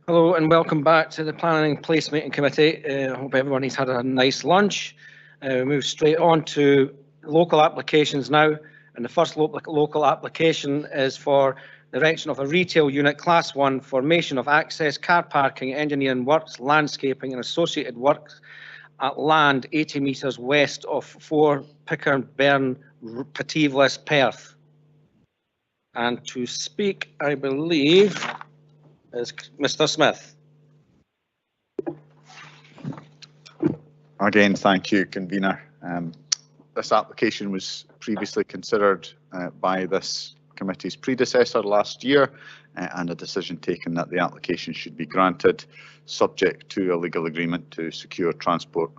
Hello and welcome back to the Planning and Placemaking Committee. I hope everybody's had a nice lunch. We move straight on to local applications now. And the first local application is for the erection of a retail unit Class 1, formation of access, car parking, engineering works, landscaping and associated works at land 80 metres west of 4 Pickerburn, Petevlis, Perth. And to speak, I believe, is Mr. Smith. Again, thank you, Convener. This application was previously considered by this committee's predecessor last year, and a decision taken that the application should be granted, subject to a legal agreement to secure transport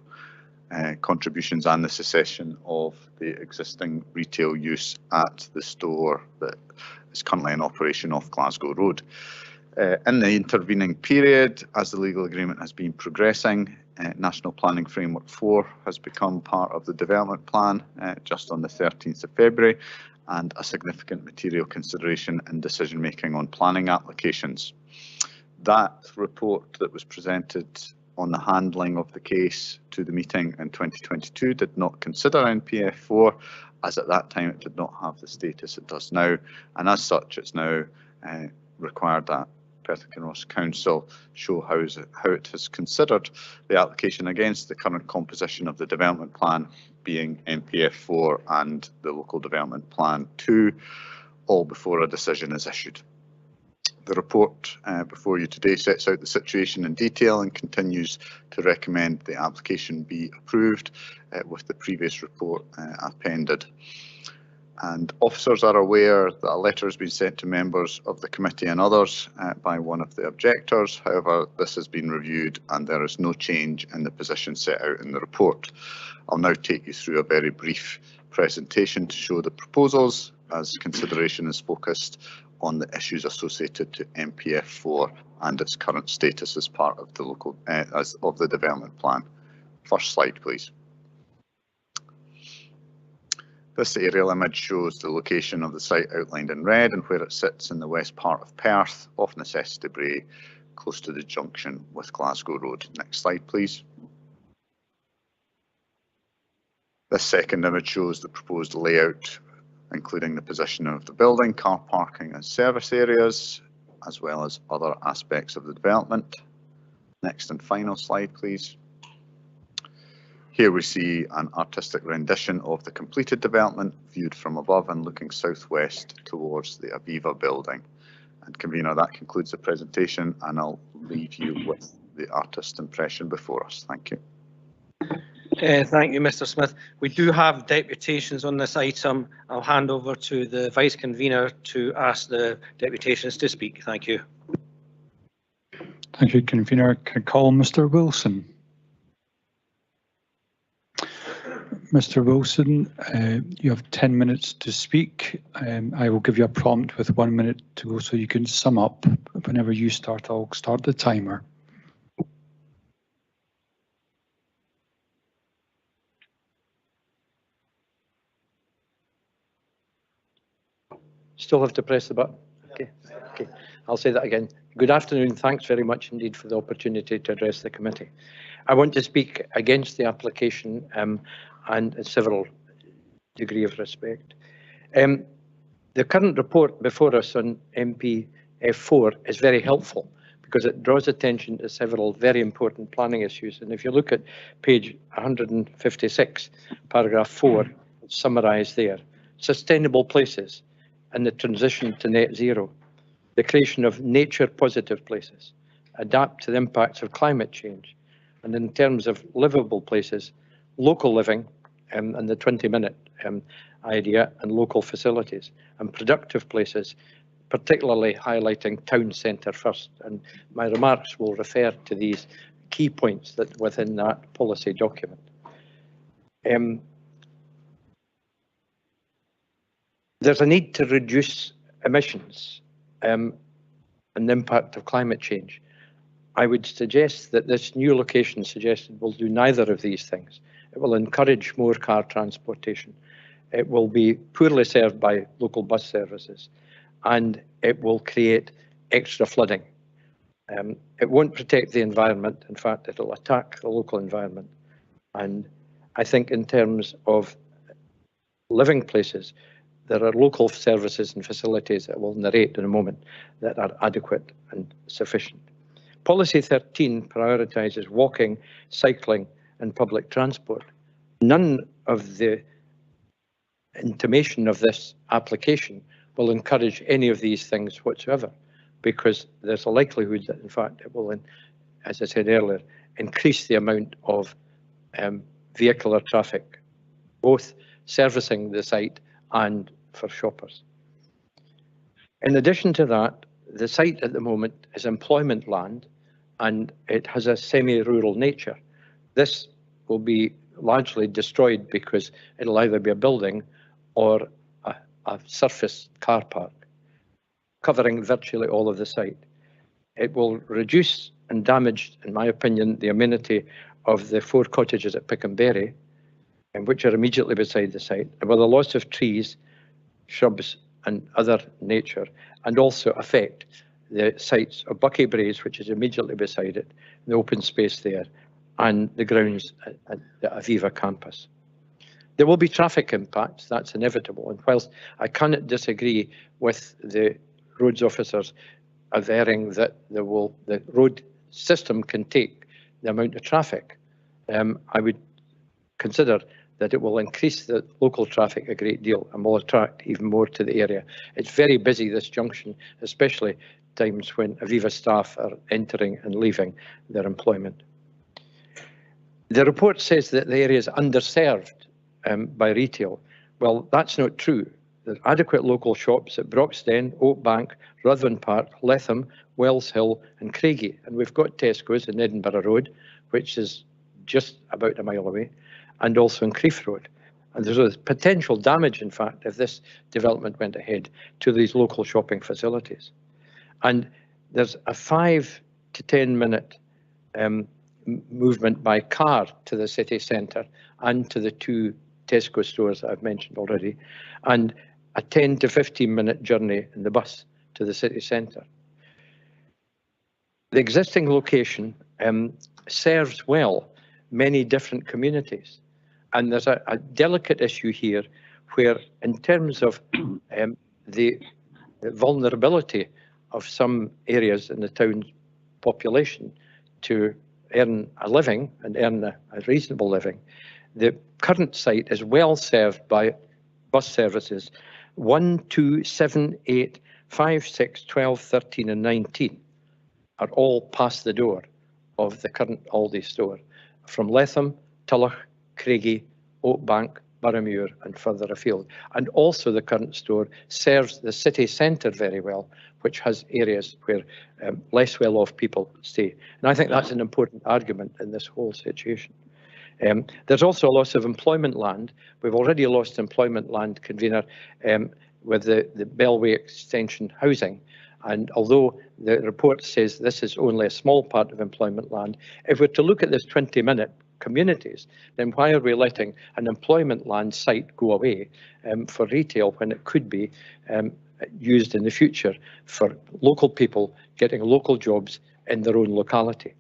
contributions and the cessation of the existing retail use at the store that is currently in operation off Glasgow Road. In the intervening period, as the legal agreement has been progressing, National Planning Framework 4 has become part of the development plan just on the 13th of February, and a significant material consideration in decision making on planning applications. That report that was presented on the handling of the case to the meeting in 2022 did not consider NPF 4, as at that time it did not have the status it does now, and as such it's now required that Perth and Kinross Council show how it has considered the application against the current composition of the development plan, being NPF 4 and the local development plan 2, all before a decision is issued. The report before you today sets out the situation in detail and continues to recommend the application be approved with the previous report appended. And officers are aware that a letter has been sent to members of the committee and others by one of the objectors. However, this has been reviewed and there is no change in the position set out in the report. I'll now take you through a very brief presentation to show the proposals, as consideration is focused on the issues associated to NPF 4 and its current status as part of the local of the development plan. First slide, please. This aerial image shows the location of the site outlined in red and where it sits in the west part of Perth, off Necessity Brae, close to the junction with Glasgow Road. Next slide, please. This second image shows the proposed layout, including the position of the building, car parking and service areas, as well as other aspects of the development. Next and final slide, please. Here we see an artistic rendition of the completed development viewed from above and looking southwest towards the Aviva building. And Convener, that concludes the presentation, and I'll leave you with the artist's impression before us. Thank you. Thank you, Mr. Smith. We do have deputations on this item. I'll hand over to the Vice Convener to ask the deputations to speak. Thank you. Thank you, Convener. Can I call Mr. Wilson? Mr. Wilson, you have 10 minutes to speak. I will give you a prompt with 1 minute to go so you can sum up. Whenever you start, I'll start the timer. Still have to press the button. Okay. I'll say that again. Good afternoon. Thanks very much indeed for the opportunity to address the committee. I want to speak against the application and in several degree of respect. The current report before us on NPF4 is very helpful because it draws attention to several very important planning issues. And if you look at page 156, paragraph 4, it's summarised there. Sustainable places and the transition to net zero. The creation of nature positive places. Adapt to the impacts of climate change. And in terms of livable places, local living and the 20-minute idea and local facilities, and productive places, particularly highlighting town centre first. And my remarks will refer to these key points that within that policy document. There's a need to reduce emissions and the impact of climate change. I would suggest that this new location suggested will do neither of these things. It will encourage more car transportation. It will be poorly served by local bus services, and it will create extra flooding. It won't protect the environment. In fact, it'll attack the local environment. And I think in terms of living places, there are local services and facilities that we'll narrate in a moment that are adequate and sufficient. Policy 13 prioritises walking, cycling and public transport. None of the intimation of this application will encourage any of these things whatsoever, because there's a likelihood that, in fact, it will, as I said earlier, increase the amount of vehicular traffic, both servicing the site and for shoppers. In addition to that, the site at the moment is employment land and it has a semi-rural nature. This will be largely destroyed because it'll either be a building or a surface car park, covering virtually all of the site. It will reduce and damage, in my opinion, the amenity of the 4 cottages at Pick-and-Berry, which are immediately beside the site, and with a loss of trees, shrubs and other nature, and also affect the sites of Bucky Braes, which is immediately beside it, the open space there, and the grounds at the Aviva campus. There will be traffic impacts, that's inevitable, and whilst I cannot disagree with the roads officers averring that the road system can take the amount of traffic, I would consider that it will increase the local traffic a great deal and will attract even more to the area. It's very busy, this junction, especially times when Aviva staff are entering and leaving their employment. The report says that the area is underserved by retail. Well, that's not true. There's adequate local shops at Broxden, Oakbank, Ruthven Park, Letham, Wells Hill and Craigie. And we've got Tesco's in Edinburgh Road, which is just about a mile away, and also in Crieff Road. And there's a potential damage, in fact, if this development went ahead, to these local shopping facilities. And there's a 5 to 10 minute movement by car to the city centre and to the 2 Tesco stores that I've mentioned already, and a 10 to 15 minute journey in the bus to the city centre. The existing location serves well many different communities, and there's a delicate issue here where, in terms of the vulnerability of some areas in the town's population to earn a living and earn a reasonable living, the current site is well served by bus services 1, 2, 7, 8, 5, 6, 12, 13 and 19 are all past the door of the current Aldi store from Letham, Tulloch, Craigie, Oakbank, Boroughmuir and further afield. And also the current store serves the city centre very well, which has areas where less well-off people stay. And I think that's an important argument in this whole situation. There's also a loss of employment land. We've already lost employment land, convener, with the Bellway extension housing. And although the report says this is only a small part of employment land, if we're to look at this 20-minute communities, then why are we letting an employment land site go away for retail when it could be used in the future for local people getting local jobs in their own locality?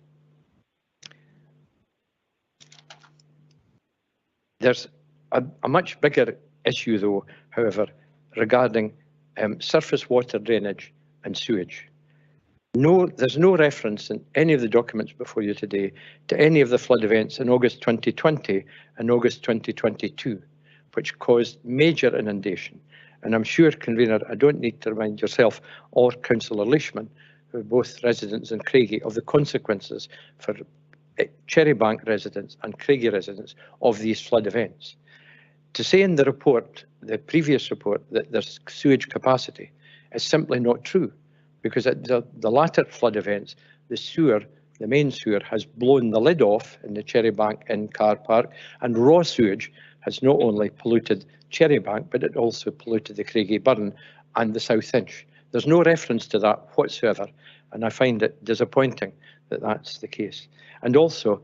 There's a much bigger issue, though, however, regarding surface water drainage and sewage. There's no reference in any of the documents before you today to any of the flood events in August 2020 and August 2022, which caused major inundation. And I'm sure, convener, I don't need to remind yourself or Councillor Leishman, who are both residents in Craigie, of the consequences for Cherrybank residents and Craigie residents of these flood events. To say in the report, the previous report, that there's sewage capacity is simply not true, because at the latter flood events, the main sewer has blown the lid off in the Cherrybank Inn car park, and raw sewage has not only polluted Cherrybank, but it also polluted the Craigie Burn and the South Inch. There's no reference to that whatsoever, and I find it disappointing that that's the case. And also,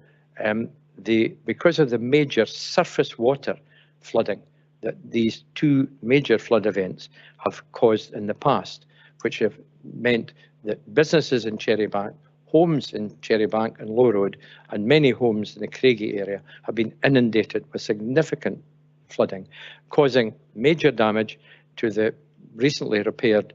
because of the major surface water flooding that these 2 major flood events have caused in the past, which have meant that businesses in Cherrybank homes in Cherrybank and Low Road and many homes in the Craigie area have been inundated with significant flooding, causing major damage to the recently repaired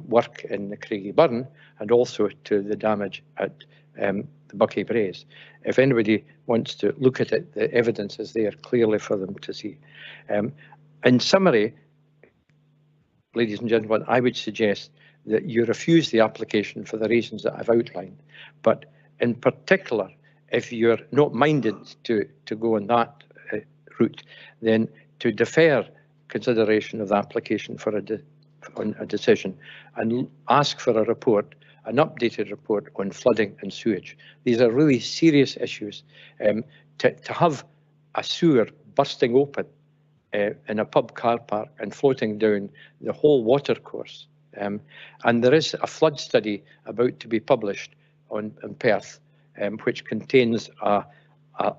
work in the Craigie Burn and also to the damage at the Buckie Braes. If anybody wants to look at it, the evidence is there clearly for them to see. In summary, ladies and gentlemen, I would suggest that you refuse the application for the reasons that I've outlined. But in particular, if you're not minded to go on that route, then to defer consideration of the application for a decision and ask for a report, an updated report on flooding and sewage. These are really serious issues. To have a sewer bursting open in a pub car park and floating down the whole water course. And there is a flood study about to be published in Perth, which contains a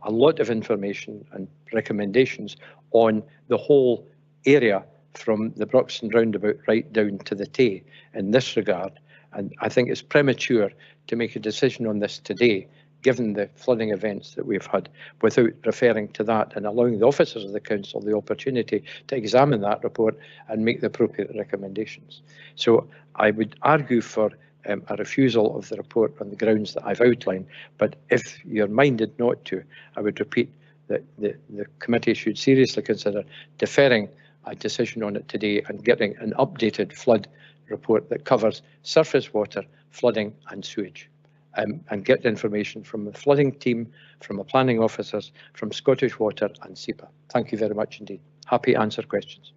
lot of information and recommendations on the whole area from the Broxton roundabout right down to the Tay in this regard. And I think it's premature to make a decision on this today, given the flooding events that we've had, without referring to that and allowing the officers of the council the opportunity to examine that report and make the appropriate recommendations. So I would argue for a refusal of the report on the grounds that I've outlined, but if you're minded not to, I would repeat that the committee should seriously consider deferring a decision on it today and getting an updated flood report that covers surface water, flooding and sewage. And get information from the flooding team, from the planning officers, from Scottish Water and SEPA. Thank you very much indeed. Happy to answer questions.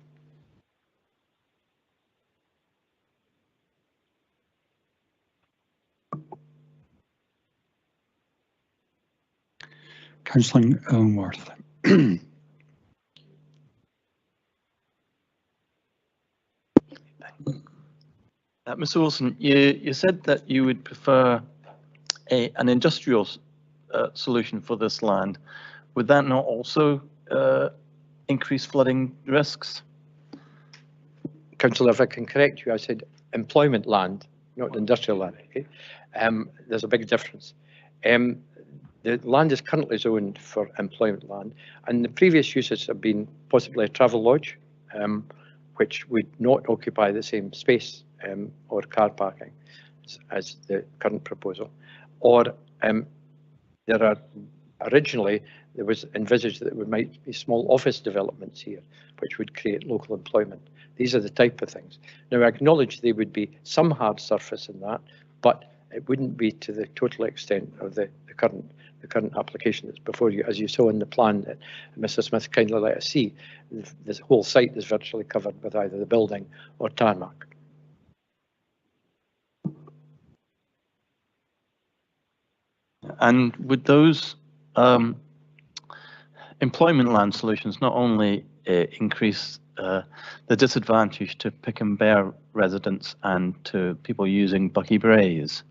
Councillor Illingworth. Mr. Wilson, you said that you would prefer an industrial solution for this land. Would that not also increase flooding risks? Councillor, if I can correct you, I said employment land, not industrial land. Okay? There's a big difference. The land is currently zoned for employment land, and the previous uses have been possibly a travel lodge, which would not occupy the same space or car parking as the current proposal. Or originally there was envisaged that there might be small office developments here, which would create local employment. These are the type of things. Now, I acknowledge there would be some hard surface in that, but it wouldn't be to the total extent of the current application that's before you. As you saw in the plan that Mr. Smith kindly let us see, this whole site is virtually covered with either the building or tarmac. And would those employment land solutions not only increase the disadvantage to Pick and Bear residents and to people using Buckie Braes?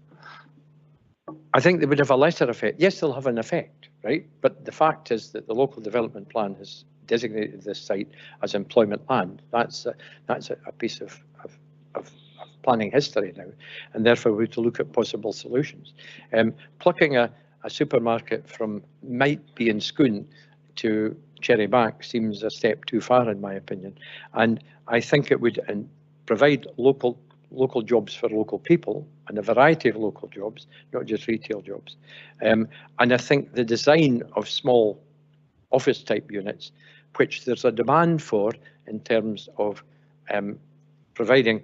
I think they would have a lesser effect. Yes, they'll have an effect, right? But the fact is that the local development plan has designated this site as employment land. That's a piece of planning history now, and therefore we have to look at possible solutions. Plucking a supermarket from might be in Scone to Cherrybank seems a step too far, in my opinion, and I think it would provide local jobs for local people and a variety of local jobs, not just retail jobs. And I think the design of small office type units, which there's a demand for in terms of providing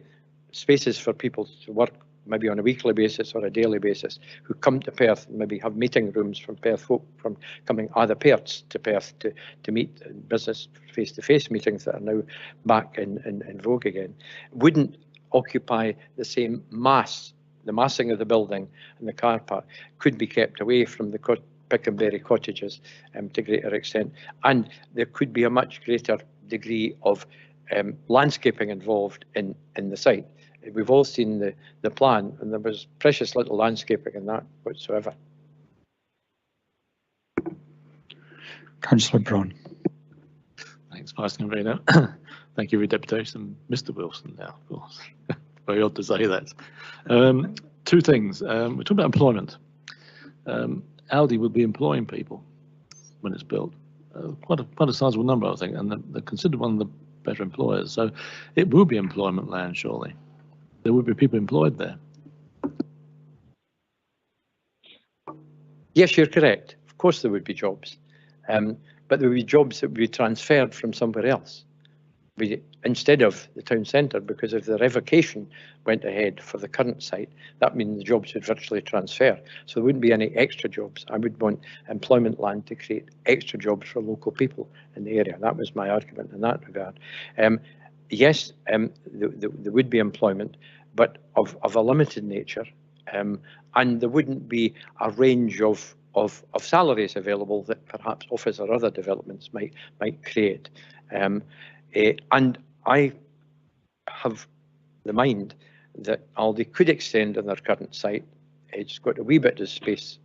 spaces for people to work maybe on a weekly basis or a daily basis, who come to Perth and maybe have meeting rooms from Perth folk from coming other Perths to Perth to meet in business face-to-face meetings that are now back in vogue again, wouldn't occupy the same mass. The massing of the building and the car park could be kept away from the Pick-and-Berry cottages to a greater extent, and there could be a much greater degree of landscaping involved in the site. We've all seen the plan, and there was precious little landscaping in that whatsoever. Councillor Braun. Thanks, Pastor Marina. Thank you for your deputation, Mr. Wilson now, of course. Very odd to say that. Two things. We're talking about employment. Aldi will be employing people when it's built. Quite a sizable number, I think, and they're considered one of the better employers. So it will be employment land, surely. There will be people employed there. Yes, you're correct. Of course there would be jobs, but there would be jobs that would be transferred from somewhere else instead of the town centre, because if the revocation went ahead for the current site, that means the jobs would virtually transfer. So there wouldn't be any extra jobs. I would want employment land to create extra jobs for local people in the area. That was my argument in that regard. Yes, there would be employment, but of a limited nature, and there wouldn't be a range of salaries available that perhaps office or other developments might create. And I have the mind that Aldi could extend on their current site. It's got a wee bit of space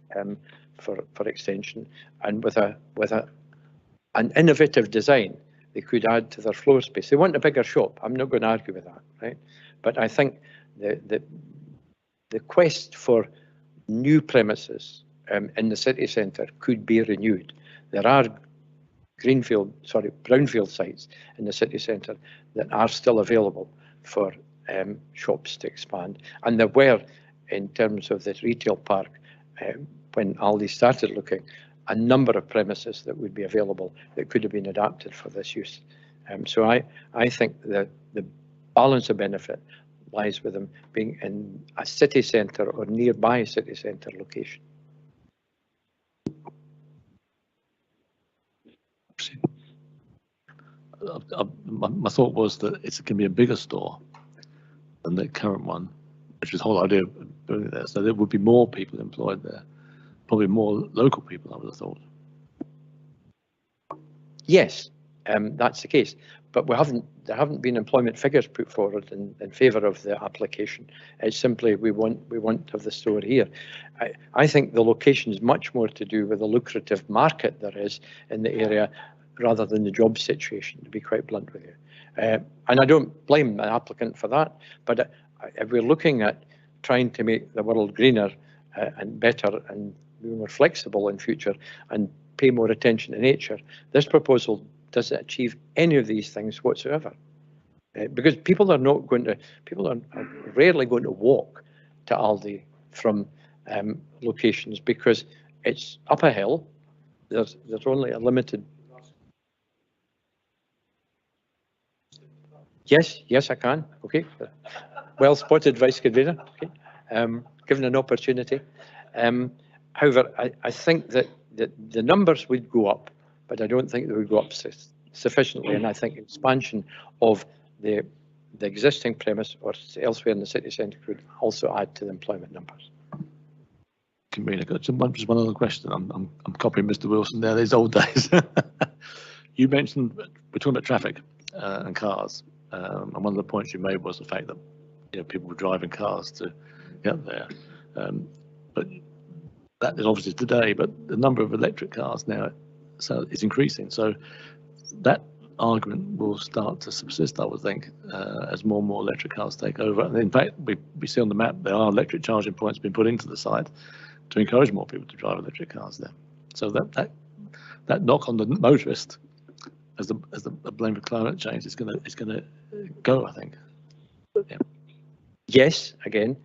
for extension, and with an innovative design, they could add to their floor space. They want a bigger shop. I'm not going to argue with that, right? But I think the quest for new premises in the city centre could be renewed. There are brownfield sites in the city centre that are still available for shops to expand. And there were, in terms of the retail park, when Aldi started looking, a number of premises that would be available that could have been adapted for this use. So I think that the balance of benefit lies with them being in a city centre or nearby a city centre location. My thought was that it can be a bigger store than the current one, which is the whole idea of building it there. So there would be more people employed there, probably more local people, I would have thought. Yes, that's the case, but there haven't been employment figures put forward in favour of the application. It's simply we want to have the store here. I think the location is much more to do with the lucrative market there is in the area rather than the job situation, to be quite blunt with you. And I don't blame the applicant for that, but if we're looking at trying to make the world greener and better and be more flexible in future and pay more attention to nature, this proposal doesn't achieve any of these things whatsoever. Because people are rarely going to walk to Aldi from locations, because it's up a hill. There's only a limited. Yes, I can. Okay, well spotted, Vice Convener. Okay, given an opportunity. However, I think that the numbers would go up, but I don't think they would go up sufficiently. And I think expansion of the existing premise or elsewhere in the city centre could also add to the employment numbers. Convener, got just one other question. I'm copying Mr. Wilson there. These old days. You mentioned we're talking about traffic and cars, and one of the points you made was the fact that people were driving cars to get there. But that is obviously today. But the number of electric cars now is increasing. So that argument will start to subsist, I would think, as more and more electric cars take over. And in fact, we see on the map there are electric charging points being put into the site to encourage more people to drive electric cars there. So that knock on the motorist as the blame for climate change is going to go, I think. Yeah. Yes, again,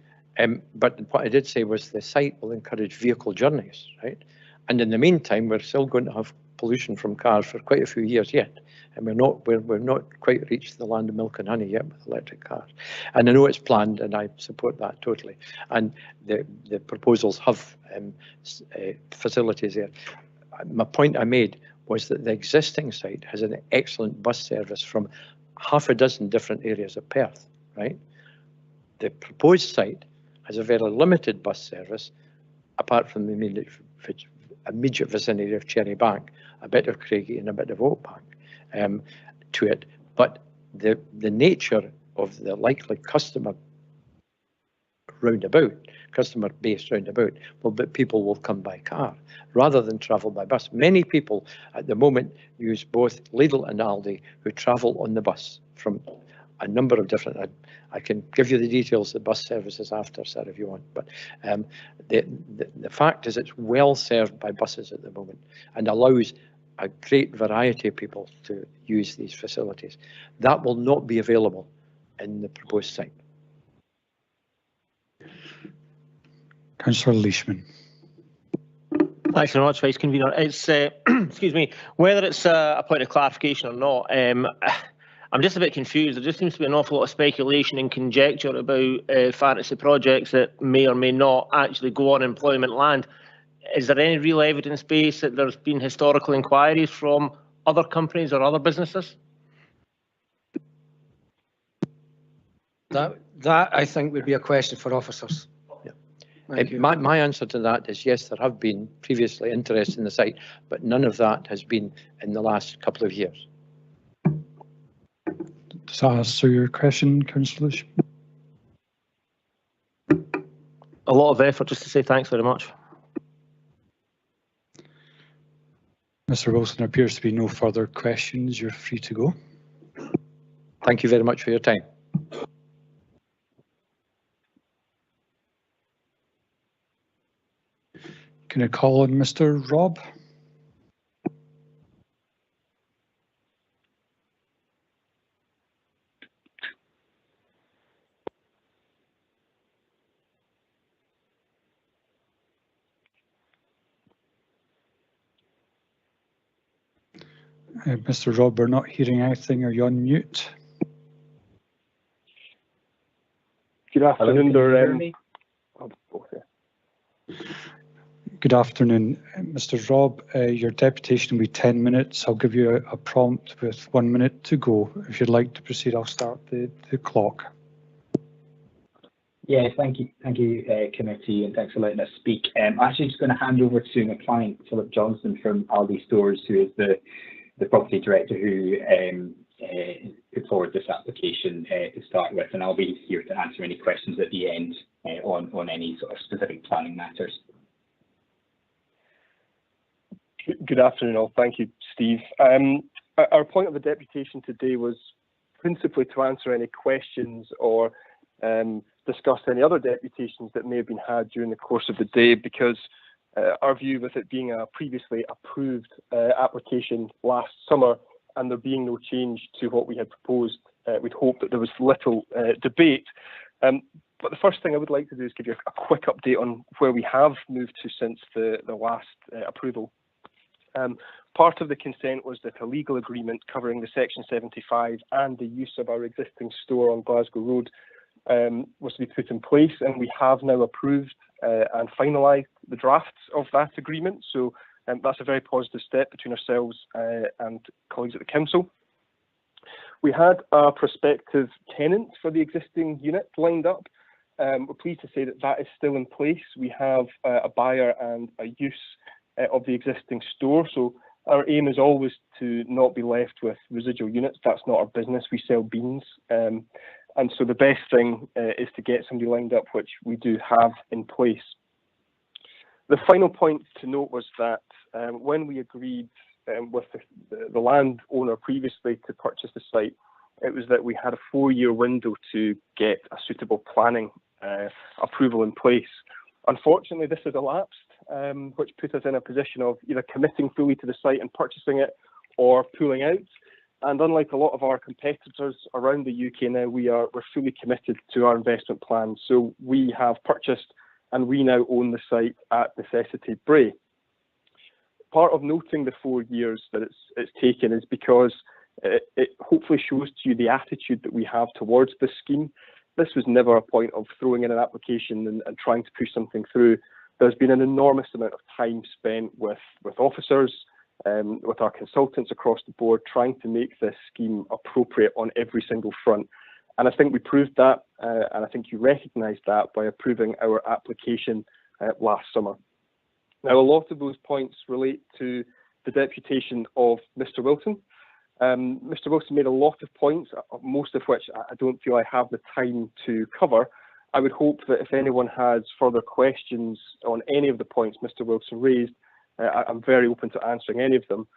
but what I did say was the site will encourage vehicle journeys, right? And in the meantime, we're still going to have pollution from cars for quite a few years yet, and we're not quite reached the land of milk and honey yet with electric cars. And I know it's planned, and I support that totally. And the proposals have facilities there. My point I made was that the existing site has an excellent bus service from half a dozen different areas of Perth, right? The proposed site has a very limited bus service, apart from the immediate vicinity of Cherry Bank, a bit of Craigie and a bit of Oakbank to it. But the nature of the likely customer base roundabout, but people will come by car rather than travel by bus. Many people at the moment use both Lidl and Aldi who travel on the bus from a number of different, I can give you the details of the bus services after, sir, if you want, but the fact is it's well served by buses at the moment and allows a great variety of people to use these facilities. That will not be available in the proposed site. Councillor Leishman. Thanks very much, Vice Convener. It's, excuse me, whether it's a point of clarification or not, I'm just a bit confused. There just seems to be an awful lot of speculation and conjecture about fantasy projects that may or may not actually go on employment land. Is there any real evidence base that there's been historical inquiries from other companies or other businesses? That I think would be a question for officers. My answer to that is yes, there have been previously interest in the site, but none of that has been in the last couple of years. Does that answer your question, Councillor Leishman? A lot of effort just to say thanks very much. Mr. Wilson, there appears to be no further questions. You're free to go. Thank you very much for your time. Can I call on Mr. Robb? Mr. Robb, we're not hearing anything. Are you on mute? Good afternoon. Good afternoon, Mr. Robb. Your deputation will be 10 minutes. I'll give you a prompt with 1 minute to go. If you'd like to proceed, I'll start the clock. Yeah, thank you, committee, and thanks for letting us speak. I'm actually just going to hand over to my client, Philip Johnson from Aldi Stores, who is the property director who put forward this application to start with, and I'll be here to answer any questions at the end on any sort of specific planning matters. Good afternoon all. Thank you, Steve. Our point of the deputation today was principally to answer any questions or discuss any other deputations that may have been had during the course of the day, because our view with it being a previously approved application last summer and there being no change to what we had proposed, we'd hope that there was little debate. But the first thing I would like to do is give you a quick update on where we have moved to since the last approval. Part of the consent was that a legal agreement covering the Section 75 and the use of our existing store on Glasgow Road was to be put in place, and we have now approved and finalised the drafts of that agreement. So that's a very positive step between ourselves and colleagues at the council. We had a prospective tenant for the existing unit lined up. We're pleased to say that that is still in place. We have a buyer and a use of the existing store. So our aim is always to not be left with residual units. That's not our business. We sell beans. And so the best thing is to get somebody lined up, which we do have in place. The final point to note was that when we agreed with the landowner previously to purchase the site, it was that we had a 4-year window to get a suitable planning approval in place. Unfortunately, this has elapsed, which put us in a position of either committing fully to the site and purchasing it or pulling out. And unlike a lot of our competitors around the UK now, we're fully committed to our investment plan. So we have purchased and we now own the site at Necessity Bray. Part of noting the 4 years that it's taken is because it hopefully shows to you the attitude that we have towards this scheme. This was never a point of throwing in an application and trying to push something through. There's been an enormous amount of time spent with officers, with our consultants across the board, trying to make this scheme appropriate on every single front. And I think we proved that, and I think you recognised that by approving our application last summer. Now, a lot of those points relate to the deputation of Mr. Wilson. Mr. Wilson made a lot of points, most of which I don't feel I have the time to cover. I would hope that if anyone has further questions on any of the points Mr. Wilson raised, I'm very open to answering any of them.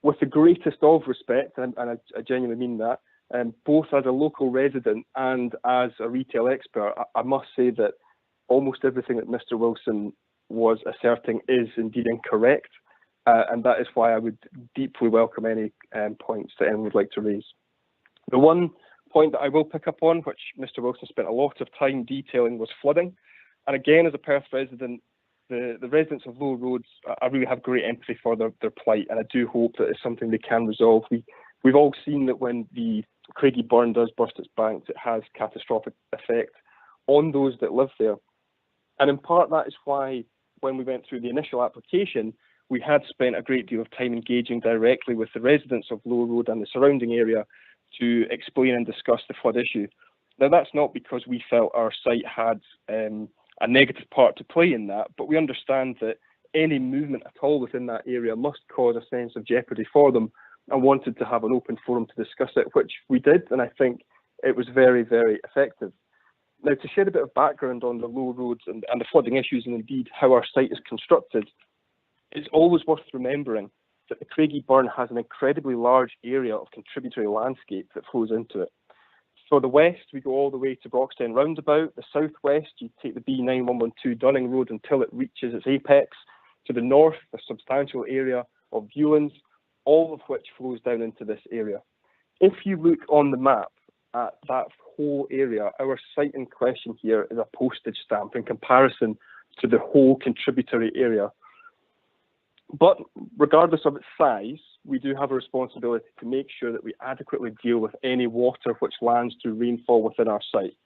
With the greatest of respect, and I genuinely mean that, both as a local resident and as a retail expert, I must say that almost everything that Mr. Wilson was asserting is indeed incorrect, and that is why I would deeply welcome any points that anyone would like to raise. The one point that I will pick up on, which Mr. Wilson spent a lot of time detailing, was flooding. And again, as a Perth resident, the residents of Low Roads, I really have great empathy for their plight, and I do hope that it's something they can resolve. We've all seen that when the Craigie Burn does burst its banks, it has catastrophic effect on those that live there. And in part, that is why when we went through the initial application, we had spent a great deal of time engaging directly with the residents of Low Road and the surrounding area to explain and discuss the flood issue. Now, that's not because we felt our site had a negative part to play in that, but we understand that any movement at all within that area must cause a sense of jeopardy for them, and wanted to have an open forum to discuss it, which we did, and I think it was very, very effective. Now, to share a bit of background on the Low Roads and the flooding issues, and indeed how our site is constructed, it's always worth remembering that the Craigie Burn has an incredibly large area of contributory landscape that flows into it. For the west, we go all the way to Broxton Roundabout. The southwest, you take the B9112 Dunning Road until it reaches its apex. To the north, a substantial area of Viewlands, all of which flows down into this area. If you look on the map at that whole area, our site in question here is a postage stamp in comparison to the whole contributory area. But regardless of its size, we do have a responsibility to make sure that we adequately deal with any water which lands through rainfall within our site.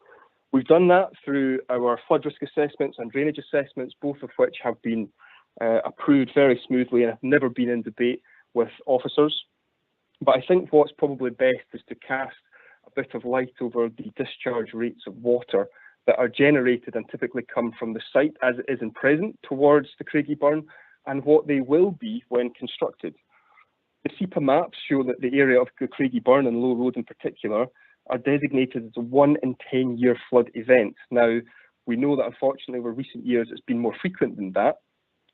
We've done that through our flood risk assessments and drainage assessments, both of which have been approved very smoothly and have never been in debate with officers. But I think what's probably best is to cast a bit of light over the discharge rates of water that are generated and typically come from the site as it is in present towards the Craigie Burn, and what they will be when constructed. The SEPA maps show that the area of the Craigie Burn and Low Road in particular are designated as a 1 in 10 year flood event. Now, we know that unfortunately over recent years it's been more frequent than that,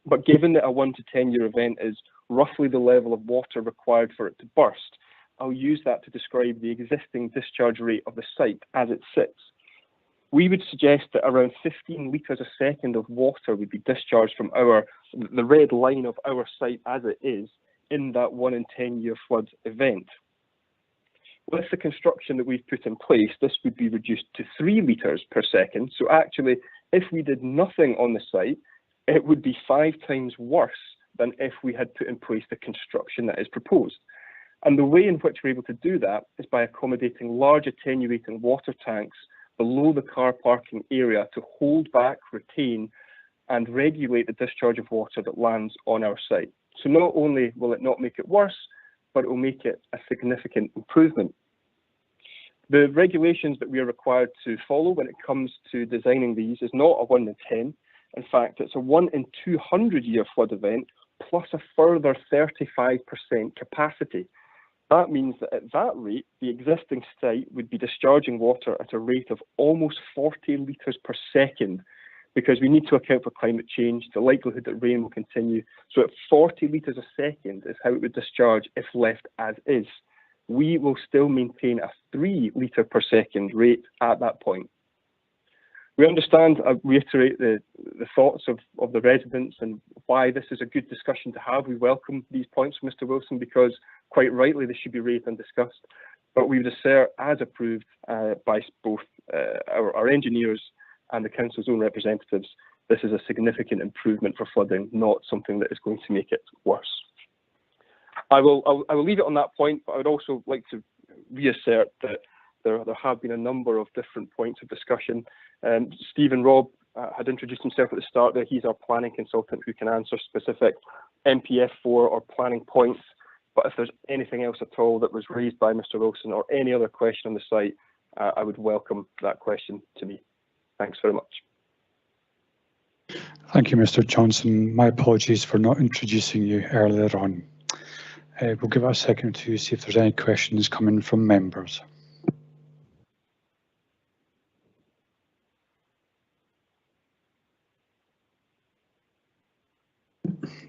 but given that a 1 to 10 year event is roughly the level of water required for it to burst, I'll use that to describe the existing discharge rate of the site as it sits. We would suggest that around 15 litres a second of water would be discharged from the red line of our site as it is in that 1 in 10 year flood event. With the construction that we've put in place, this would be reduced to 3 litres per second. So actually, if we did nothing on the site, it would be 5 times worse than if we had put in place the construction that is proposed. And the way in which we're able to do that is by accommodating large attenuating water tanks below the car parking area to hold back, retain, and regulate the discharge of water that lands on our site. So not only will it not make it worse, but it will make it a significant improvement. The regulations that we are required to follow when it comes to designing these is not a 1 in 10. In fact, it's a 1 in 200 year flood event plus a further 35% capacity. That means that at that rate, the existing site would be discharging water at a rate of almost 40 litres per second, because we need to account for climate change, the likelihood that rain will continue. So at 40 litres a second is how it would discharge if left as is. We will still maintain a 3 litre per second rate at that point. We understand, I reiterate the thoughts of the residents and why this is a good discussion to have. We welcome these points from Mr. Wilson because quite rightly they should be raised and discussed. But we would assert, as approved by both our engineers and the council's own representatives, this is a significant improvement for flooding, not something that is going to make it worse. I will leave it on that point, but I would also like to reassert that there have been a number of different points of discussion. Stephen Robb had introduced himself at the start there. He's our planning consultant who can answer specific MPF4 or planning points. But if there's anything else at all that was raised by Mr. Wilson or any other question on the site, I would welcome that question to me. Thanks very much. Thank you, Mr. Johnson. My apologies for not introducing you earlier on. We'll give it a second to see if there's any questions coming from members.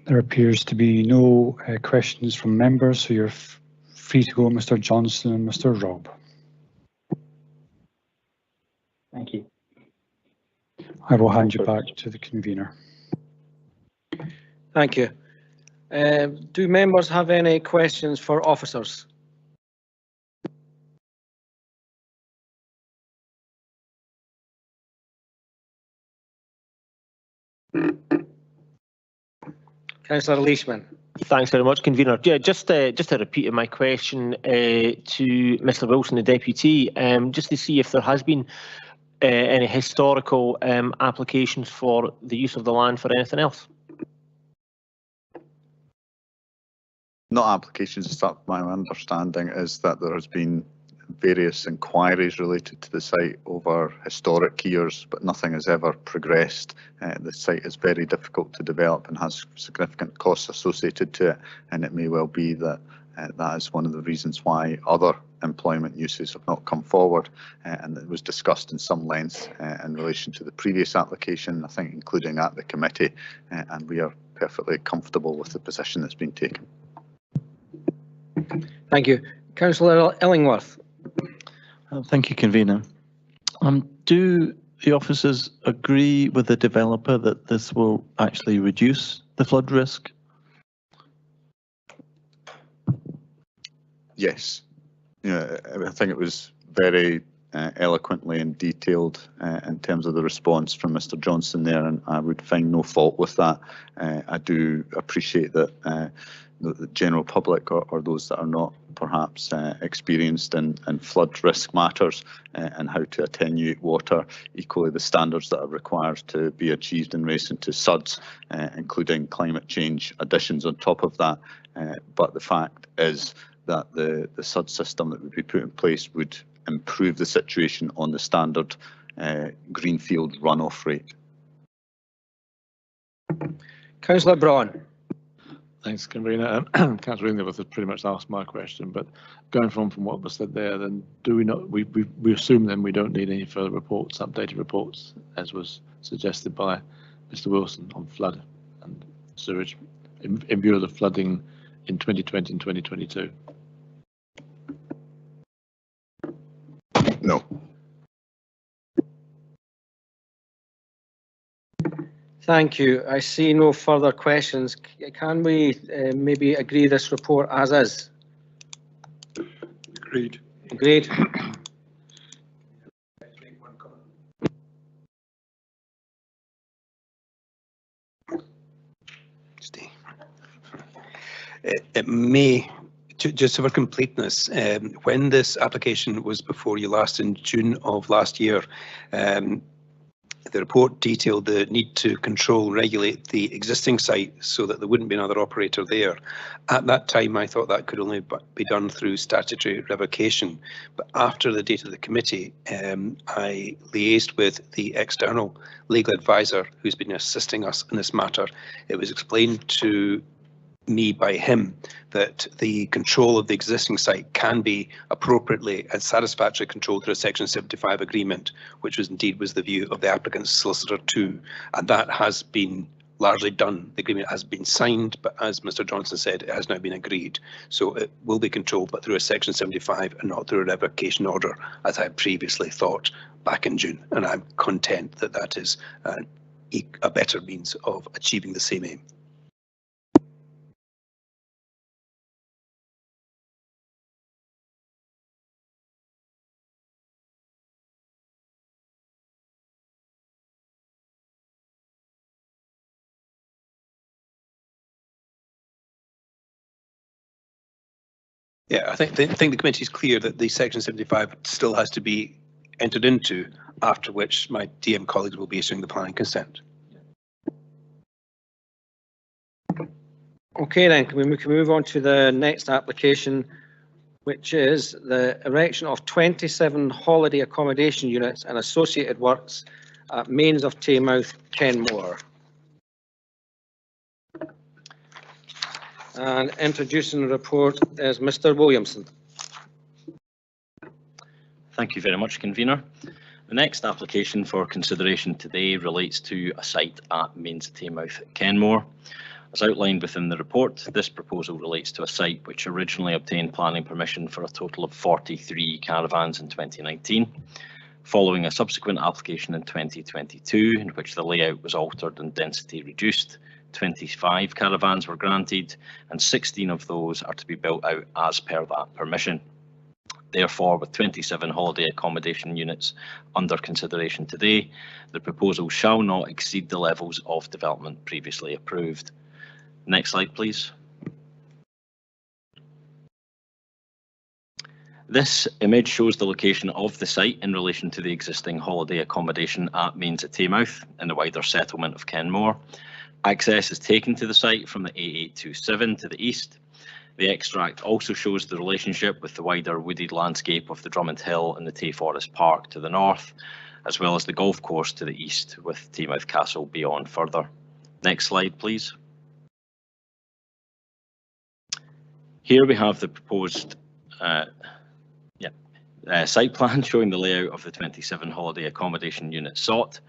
There appears to be no questions from members, so you're free to go, Mr. Johnson and Mr. Robb. I will hand you back to the convener. Thank you. Do members have any questions for officers? Councillor Leishman. Thanks very much, convener. Yeah, just a repeat of my question to Mr. Wilson, the deputy, just to see if there has been any historical applications for the use of the land for anything else. Not applications as such. My understanding is that there has been various inquiries related to the site over historic years, but nothing has ever progressed. The site is very difficult to develop and has significant costs associated to it, and it may well be that that is one of the reasons why other employment uses have not come forward, and it was discussed in some length in relation to the previous application, I think including at the committee, and we are perfectly comfortable with the position that's been taken. Thank you. Councillor Illingworth. Thank you, convener. Do the officers agree with the developer that this will actually reduce the flood risk? Yes. Yeah, I think it was very eloquently and detailed in terms of the response from Mr. Johnson there, and I would find no fault with that. I do appreciate that the general public or those that are not perhaps experienced in flood risk matters and how to attenuate water, equally the standards that are required to be achieved in relation to SUDs, including climate change additions on top of that. But the fact is that the SUD system that would be put in place would improve the situation on the standard greenfield runoff rate. Councillor Braun. Thanks, convener. Councillor Illingworth has pretty much asked my question, but going from what was said there, then do we not? We assume then we don't need any further reports, updated reports, as was suggested by Mr. Wilson on flood and sewage, in view of the flooding in 2020 and 2022. No. Thank you. I see no further questions. Can we maybe agree this report as is? Agreed. Agreed. It may, just for completeness, when this application was before you last in June of last year, the report detailed the need to control and regulate the existing site so that there wouldn't be another operator there. At that time, I thought that could only be done through statutory revocation. But after the date of the committee, I liaised with the external legal advisor who's been assisting us in this matter. It was explained to me by him that the control of the existing site can be appropriately and satisfactorily controlled through a Section 75 agreement, which was the view of the applicant's solicitor too, and that has been largely done. The agreement has been signed, but as Mr. Johnson said, it has now been agreed. So it will be controlled, but through a Section 75 and not through a revocation order, as I previously thought back in June, and I'm content that that is a better means of achieving the same aim. Yeah, I think the committee is clear that the Section 75 still has to be entered into, after which my DM colleagues will be issuing the planning consent. Okay, then we can move on to the next application, which is the erection of 27 holiday accommodation units and associated works at Mains of Taymouth, Kenmore. And introducing the report is Mr. Williamson. Thank you very much, convener. The next application for consideration today relates to a site at Mains of Taymouth, Kenmore. As outlined within the report, this proposal relates to a site which originally obtained planning permission for a total of 43 caravans in 2019. following a subsequent application in 2022 in which the layout was altered and density reduced. 25 caravans were granted and 16 of those are to be built out as per that permission. Therefore, with 27 holiday accommodation units under consideration today, the proposal shall not exceed the levels of development previously approved. Next slide, please. This image shows the location of the site in relation to the existing holiday accommodation at Mains at Taymouth in the wider settlement of Kenmore. Access is taken to the site from the A827 to the east. The extract also shows the relationship with the wider wooded landscape of the Drummond Hill and the Tay Forest Park to the north, as well as the golf course to the east, with Taymouth Castle beyond further. Next slide, please. Here we have the proposed site plan showing the layout of the 27 holiday accommodation units sought.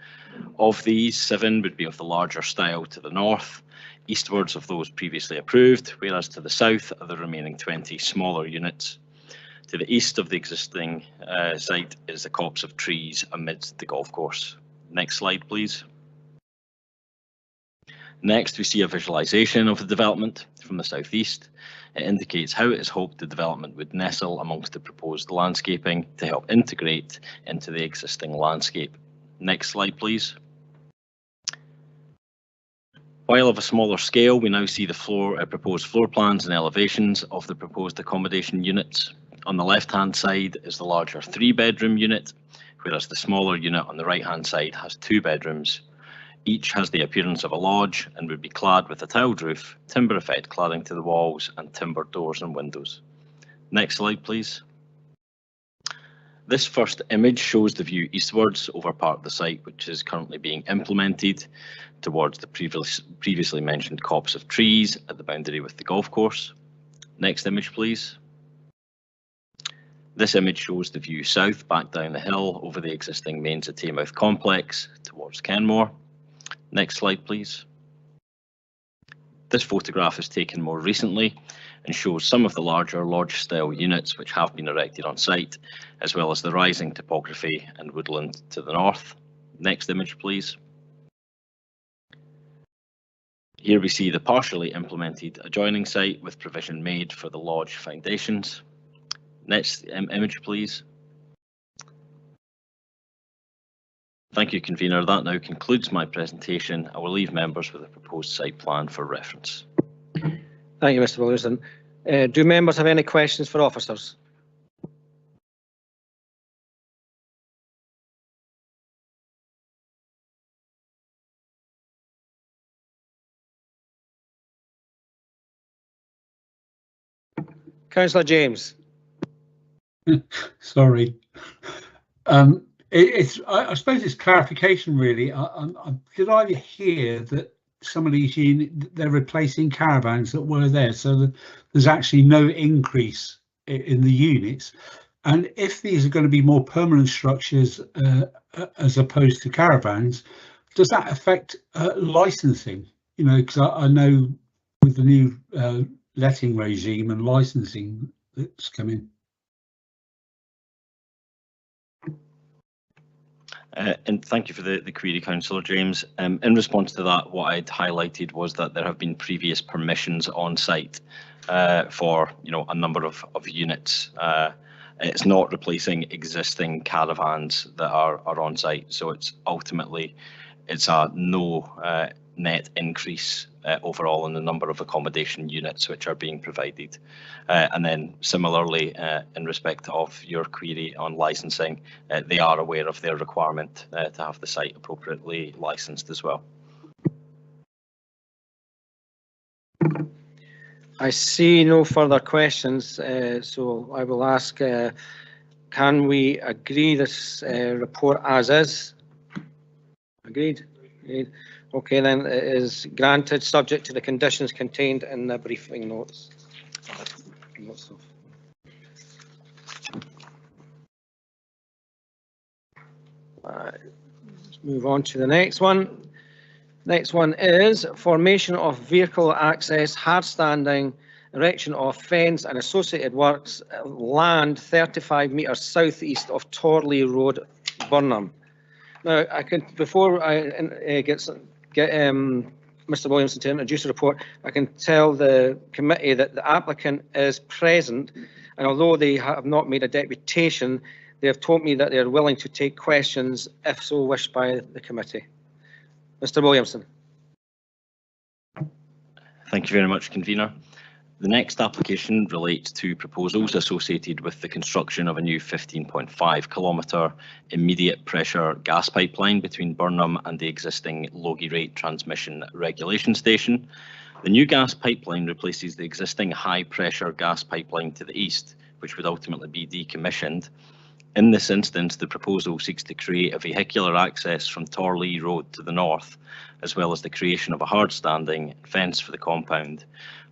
Of these, 7 would be of the larger style to the north, eastwards of those previously approved, whereas to the south are the remaining 20 smaller units. To the east of the existing site is a copse of trees amidst the golf course. Next slide, please. Next, we see a visualisation of the development from the southeast. It indicates how it is hoped the development would nestle amongst the proposed landscaping to help integrate into the existing landscape. Next slide, please. While of a smaller scale, we now see the proposed floor plans and elevations of the proposed accommodation units. On the left-hand side is the larger 3-bedroom unit, whereas the smaller unit on the right-hand side has 2 bedrooms. Each has the appearance of a lodge and would be clad with a tiled roof, timber effect cladding to the walls and timber doors and windows. Next slide, please. This first image shows the view eastwards over part of the site which is currently being implemented towards the previously mentioned copse of trees at the boundary with the golf course. Next image, please. This image shows the view south back down the hill over the existing Mains at Taymouth complex towards Kenmore. Next slide, please. This photograph is taken more recently and shows some of the larger lodge-style units which have been erected on site, as well as the rising topography and woodland to the north. Next image, please. Here we see the partially implemented adjoining site with provision made for the lodge foundations. Next image, please. Thank you, Convener. That now concludes my presentation. I will leave members with a proposed site plan for reference. Thank you, Mr. Williamson. Do members have any questions for officers? Councillor James. Sorry. I suppose it's clarification, really. Did I hear that some of these units, they're replacing caravans that were there, so that there's actually no increase in the units? And if these are going to be more permanent structures as opposed to caravans, does that affect licensing? You know, because I know with the new letting regime and licensing that's coming. And thank you for the query, Councillor James. In response to that, what I'd highlighted was that there have been previous permissions on site for a number of units. It's not replacing existing caravans that are on site, so it's ultimately a no net increase overall in the number of accommodation units which are being provided. And then similarly, in respect of your query on licensing, they are aware of their requirement to have the site appropriately licensed as well. I see no further questions, so I will ask, can we agree this report as is? Agreed? Agreed. Okay, then it is granted, subject to the conditions contained in the briefing notes. Let's move on to the next one. Next one is formation of vehicle access, hard standing, erection of fence and associated works, land 35 metres southeast of Torley Road, Burnham. Now, I could, before I get Mr. Williamson to introduce the report, I can tell the committee that the applicant is present, and although they have not made a deputation, they have told me that they are willing to take questions if so wished by the committee. Mr. Williamson. Thank you very much, Convener. The next application relates to proposals associated with the construction of a new 15.5 kilometre immediate pressure gas pipeline between Burnham and the existing Logie Rate transmission regulation station. The new gas pipeline replaces the existing high pressure gas pipeline to the east, which would ultimately be decommissioned. In this instance, the proposal seeks to create a vehicular access from Torley Road to the north, as well as the creation of a hard standing fence for the compound,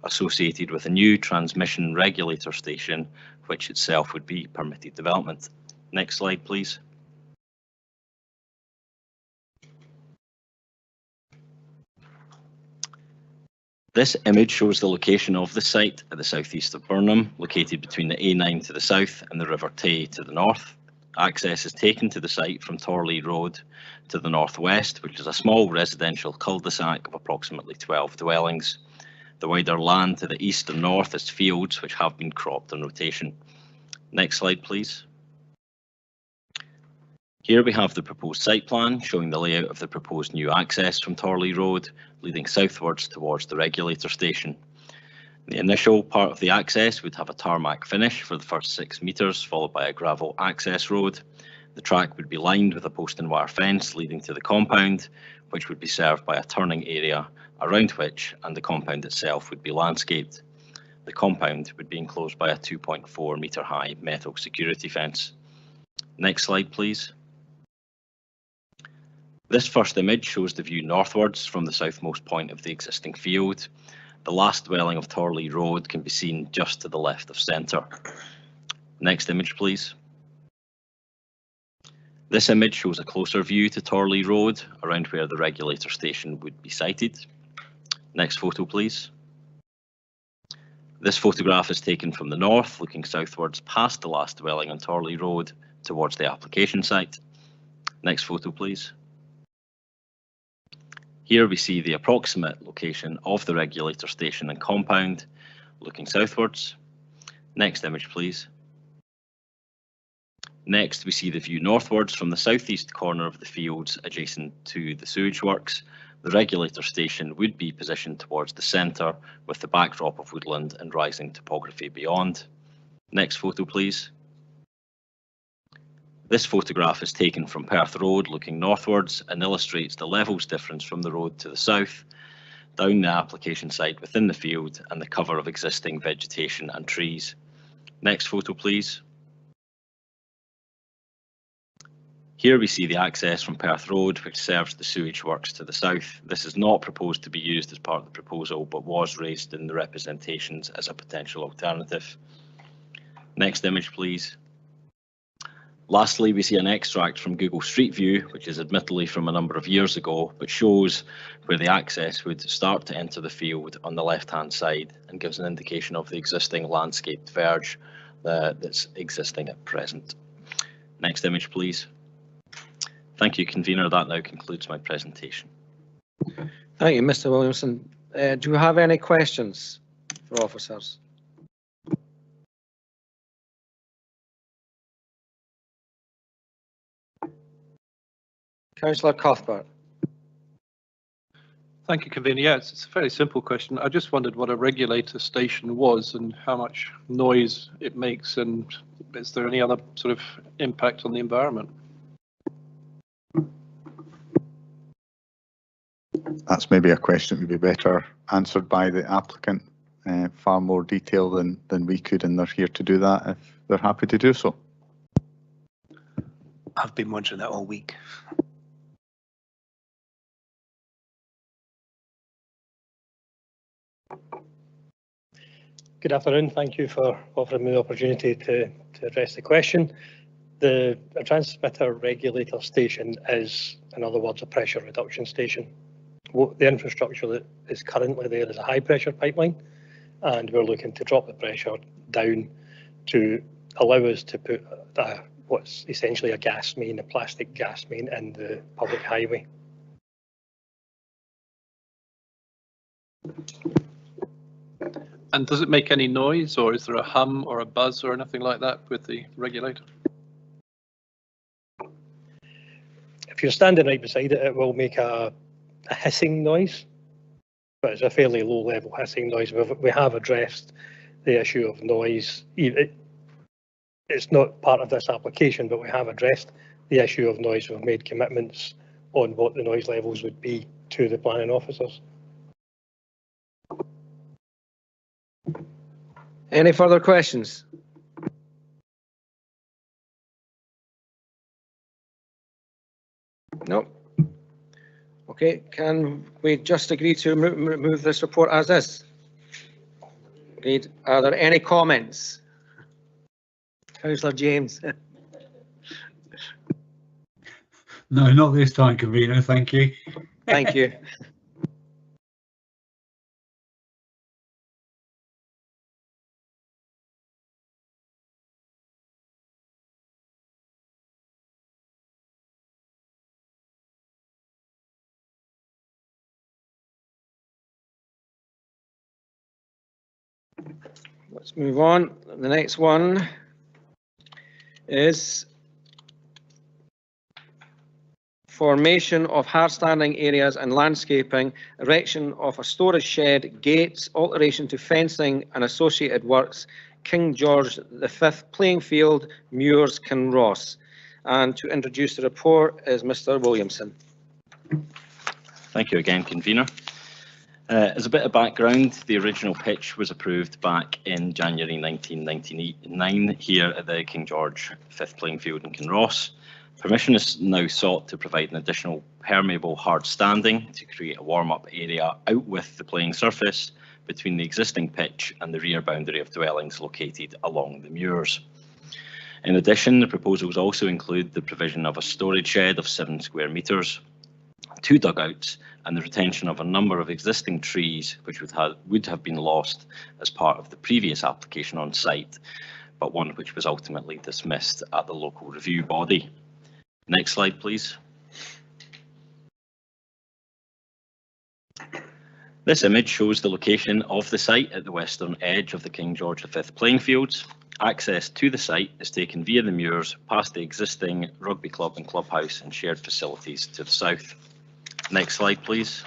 associated with a new transmission regulator station, which itself would be permitted development. Next slide, please. This image shows the location of the site at the southeast of Burnham, located between the A9 to the south and the River Tay to the north. Access is taken to the site from Torley Road to the northwest, which is a small residential cul-de-sac of approximately 12 dwellings. The wider land to the east and north is fields which have been cropped on rotation. Next slide, please. Here we have the proposed site plan showing the layout of the proposed new access from Torley Road, leading southwards towards the regulator station. The initial part of the access would have a tarmac finish for the first 6 metres, followed by a gravel access road. The track would be lined with a post and wire fence leading to the compound, which would be served by a turning area around which and the compound itself would be landscaped. The compound would be enclosed by a 2.4 metre high metal security fence. Next slide, please. This first image shows the view northwards from the southmost point of the existing field. The last dwelling of Torley Road can be seen just to the left of centre. Next image, please. This image shows a closer view to Torley Road, around where the regulator station would be sited. Next photo, please. This photograph is taken from the north, looking southwards past the last dwelling on Torley Road towards the application site. Next photo, please. Here we see the approximate location of the regulator station and compound, looking southwards. Next image, please. Next, we see the view northwards from the southeast corner of the fields adjacent to the sewage works. The regulator station would be positioned towards the centre with the backdrop of woodland and rising topography beyond. Next photo, please. This photograph is taken from Perth Road looking northwards and illustrates the levels difference from the road to the south, down the application site within the field and the cover of existing vegetation and trees. Next photo, please. Here we see the access from Perth Road, which serves the sewage works to the south. This is not proposed to be used as part of the proposal, but was raised in the representations as a potential alternative. Next image, please. Lastly, we see an extract from Google Street View, which is admittedly from a number of years ago, but shows where the access would start to enter the field on the left-hand side and gives an indication of the existing landscaped verge that's existing at present. Next image, please. Thank you, Convener. That now concludes my presentation. Thank you, Mr. Williamson. Do you have any questions for officers? Councillor Cuthbert. Thank you, Convener. Yeah, it's a fairly simple question. I just wondered what a regulator station was and how much noise it makes, and is there any other sort of impact on the environment? That's maybe a question that would be better answered by the applicant, far more detail than we could, and they're here to do that if they're happy to do so. I've been wondering that all week. Good afternoon. Thank you for offering me the opportunity to address the question. The transmitter regulator station is, in other words, a pressure reduction station. The infrastructure that is currently there is a high pressure pipeline, and we're looking to drop the pressure down to allow us to put what's essentially a gas main, a plastic gas main in the public highway. And does it make any noise, or is there a hum or a buzz or anything like that with the regulator? If you're standing right beside it, it will make a hissing noise, but it's a fairly low level hissing noise. We have addressed the issue of noise. It's not part of this application, but we have addressed the issue of noise. We've made commitments on what the noise levels would be to the planning officers. Any further questions? No. Okay, can we just agree to remove this report as is? Agreed. Are there any comments? Councillor James. No, not this time, convener. Thank you. Thank you. Let's move on. The next one is formation of hard-standing areas and landscaping, erection of a storage shed, gates, alteration to fencing and associated works, King George V playing field, Muirs, Kinross. And to introduce the report is Mr. Williamson. Thank you again, convener. As a bit of background, the original pitch was approved back in January 1999 here at the King George V playing field in Kinross. Permission is now sought to provide an additional permeable hard standing to create a warm-up area out with the playing surface between the existing pitch and the rear boundary of dwellings located along the Muirs. In addition, the proposals also include the provision of a storage shed of 7 square metres, 2 dugouts, and the retention of a number of existing trees which would have been lost as part of the previous application on site, but one which was ultimately dismissed at the local review body. Next slide, please. This image shows the location of the site at the western edge of the King George V playing fields. Access to the site is taken via the Muirs past the existing rugby club and clubhouse and shared facilities to the south. Next slide, please.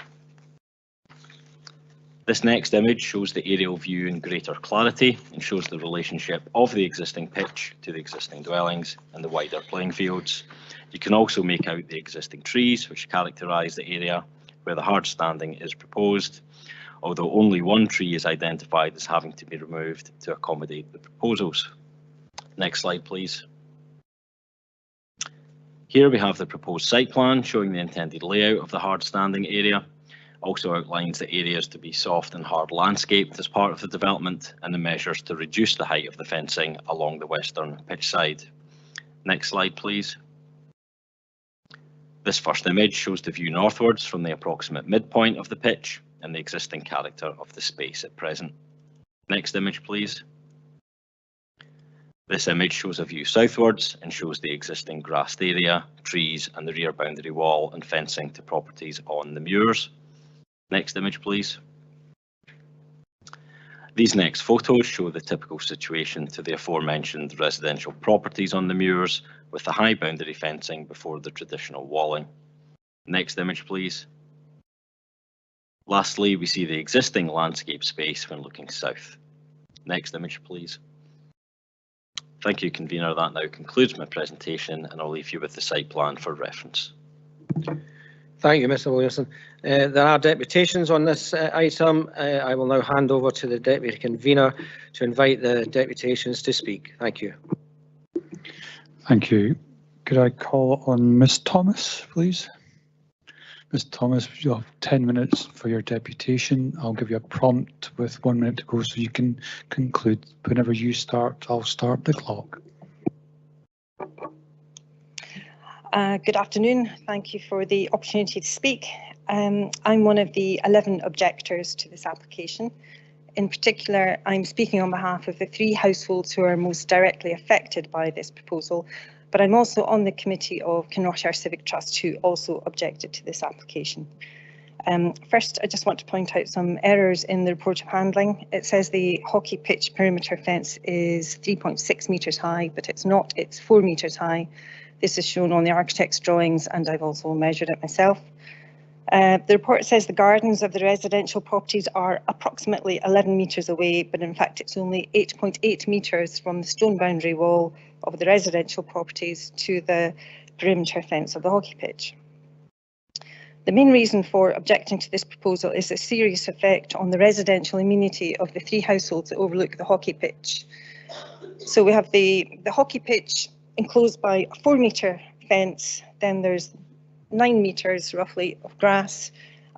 This next image shows the aerial view in greater clarity and shows the relationship of the existing pitch to the existing dwellings and the wider playing fields. You can also make out the existing trees which characterise the area where the hard standing is proposed, although only one tree is identified as having to be removed to accommodate the proposals. Next slide, please. Here we have the proposed site plan showing the intended layout of the hard standing area. Also outlines the areas to be soft and hard landscaped as part of the development and the measures to reduce the height of the fencing along the western pitch side. Next slide, please. This first image shows the view northwards from the approximate midpoint of the pitch and the existing character of the space at present. Next image, please. This image shows a view southwards and shows the existing grassed area, trees and the rear boundary wall and fencing to properties on the Muirs. Next image, please. These next photos show the typical situation to the aforementioned residential properties on the Muirs with the high boundary fencing before the traditional walling. Next image, please. Lastly, we see the existing landscape space when looking south. Next image, please. Thank you, convener. That now concludes my presentation and I'll leave you with the site plan for reference. Thank you, Mr. Williamson. There are deputations on this item. I will now hand over to the deputy convener to invite the deputations to speak. Thank you. Thank you. Could I call on Ms. Thomas, please? Ms. Thomas, you'll have 10 minutes for your deputation. I'll give you a prompt with 1 minute to go so you can conclude. Whenever you start, I'll start the clock. Good afternoon. Thank you for the opportunity to speak. I'm one of the 11 objectors to this application. In particular, I'm speaking on behalf of the 3 households who are most directly affected by this proposal, but I'm also on the committee of Kinross Civic Trust, who also objected to this application. First, I just want to point out some errors in the report of handling. It says the hockey pitch perimeter fence is 3.6 metres high, but it's not, it's 4 metres high. This is shown on the architect's drawings, and I've also measured it myself. The report says the gardens of the residential properties are approximately 11 metres away, but in fact it's only 8.8 metres from the stone boundary wall of the residential properties to the perimeter fence of the hockey pitch. The main reason for objecting to this proposal is the serious effect on the residential amenity of the 3 households that overlook the hockey pitch. So we have the hockey pitch enclosed by a 4 metre fence, then there's 9 metres roughly of grass,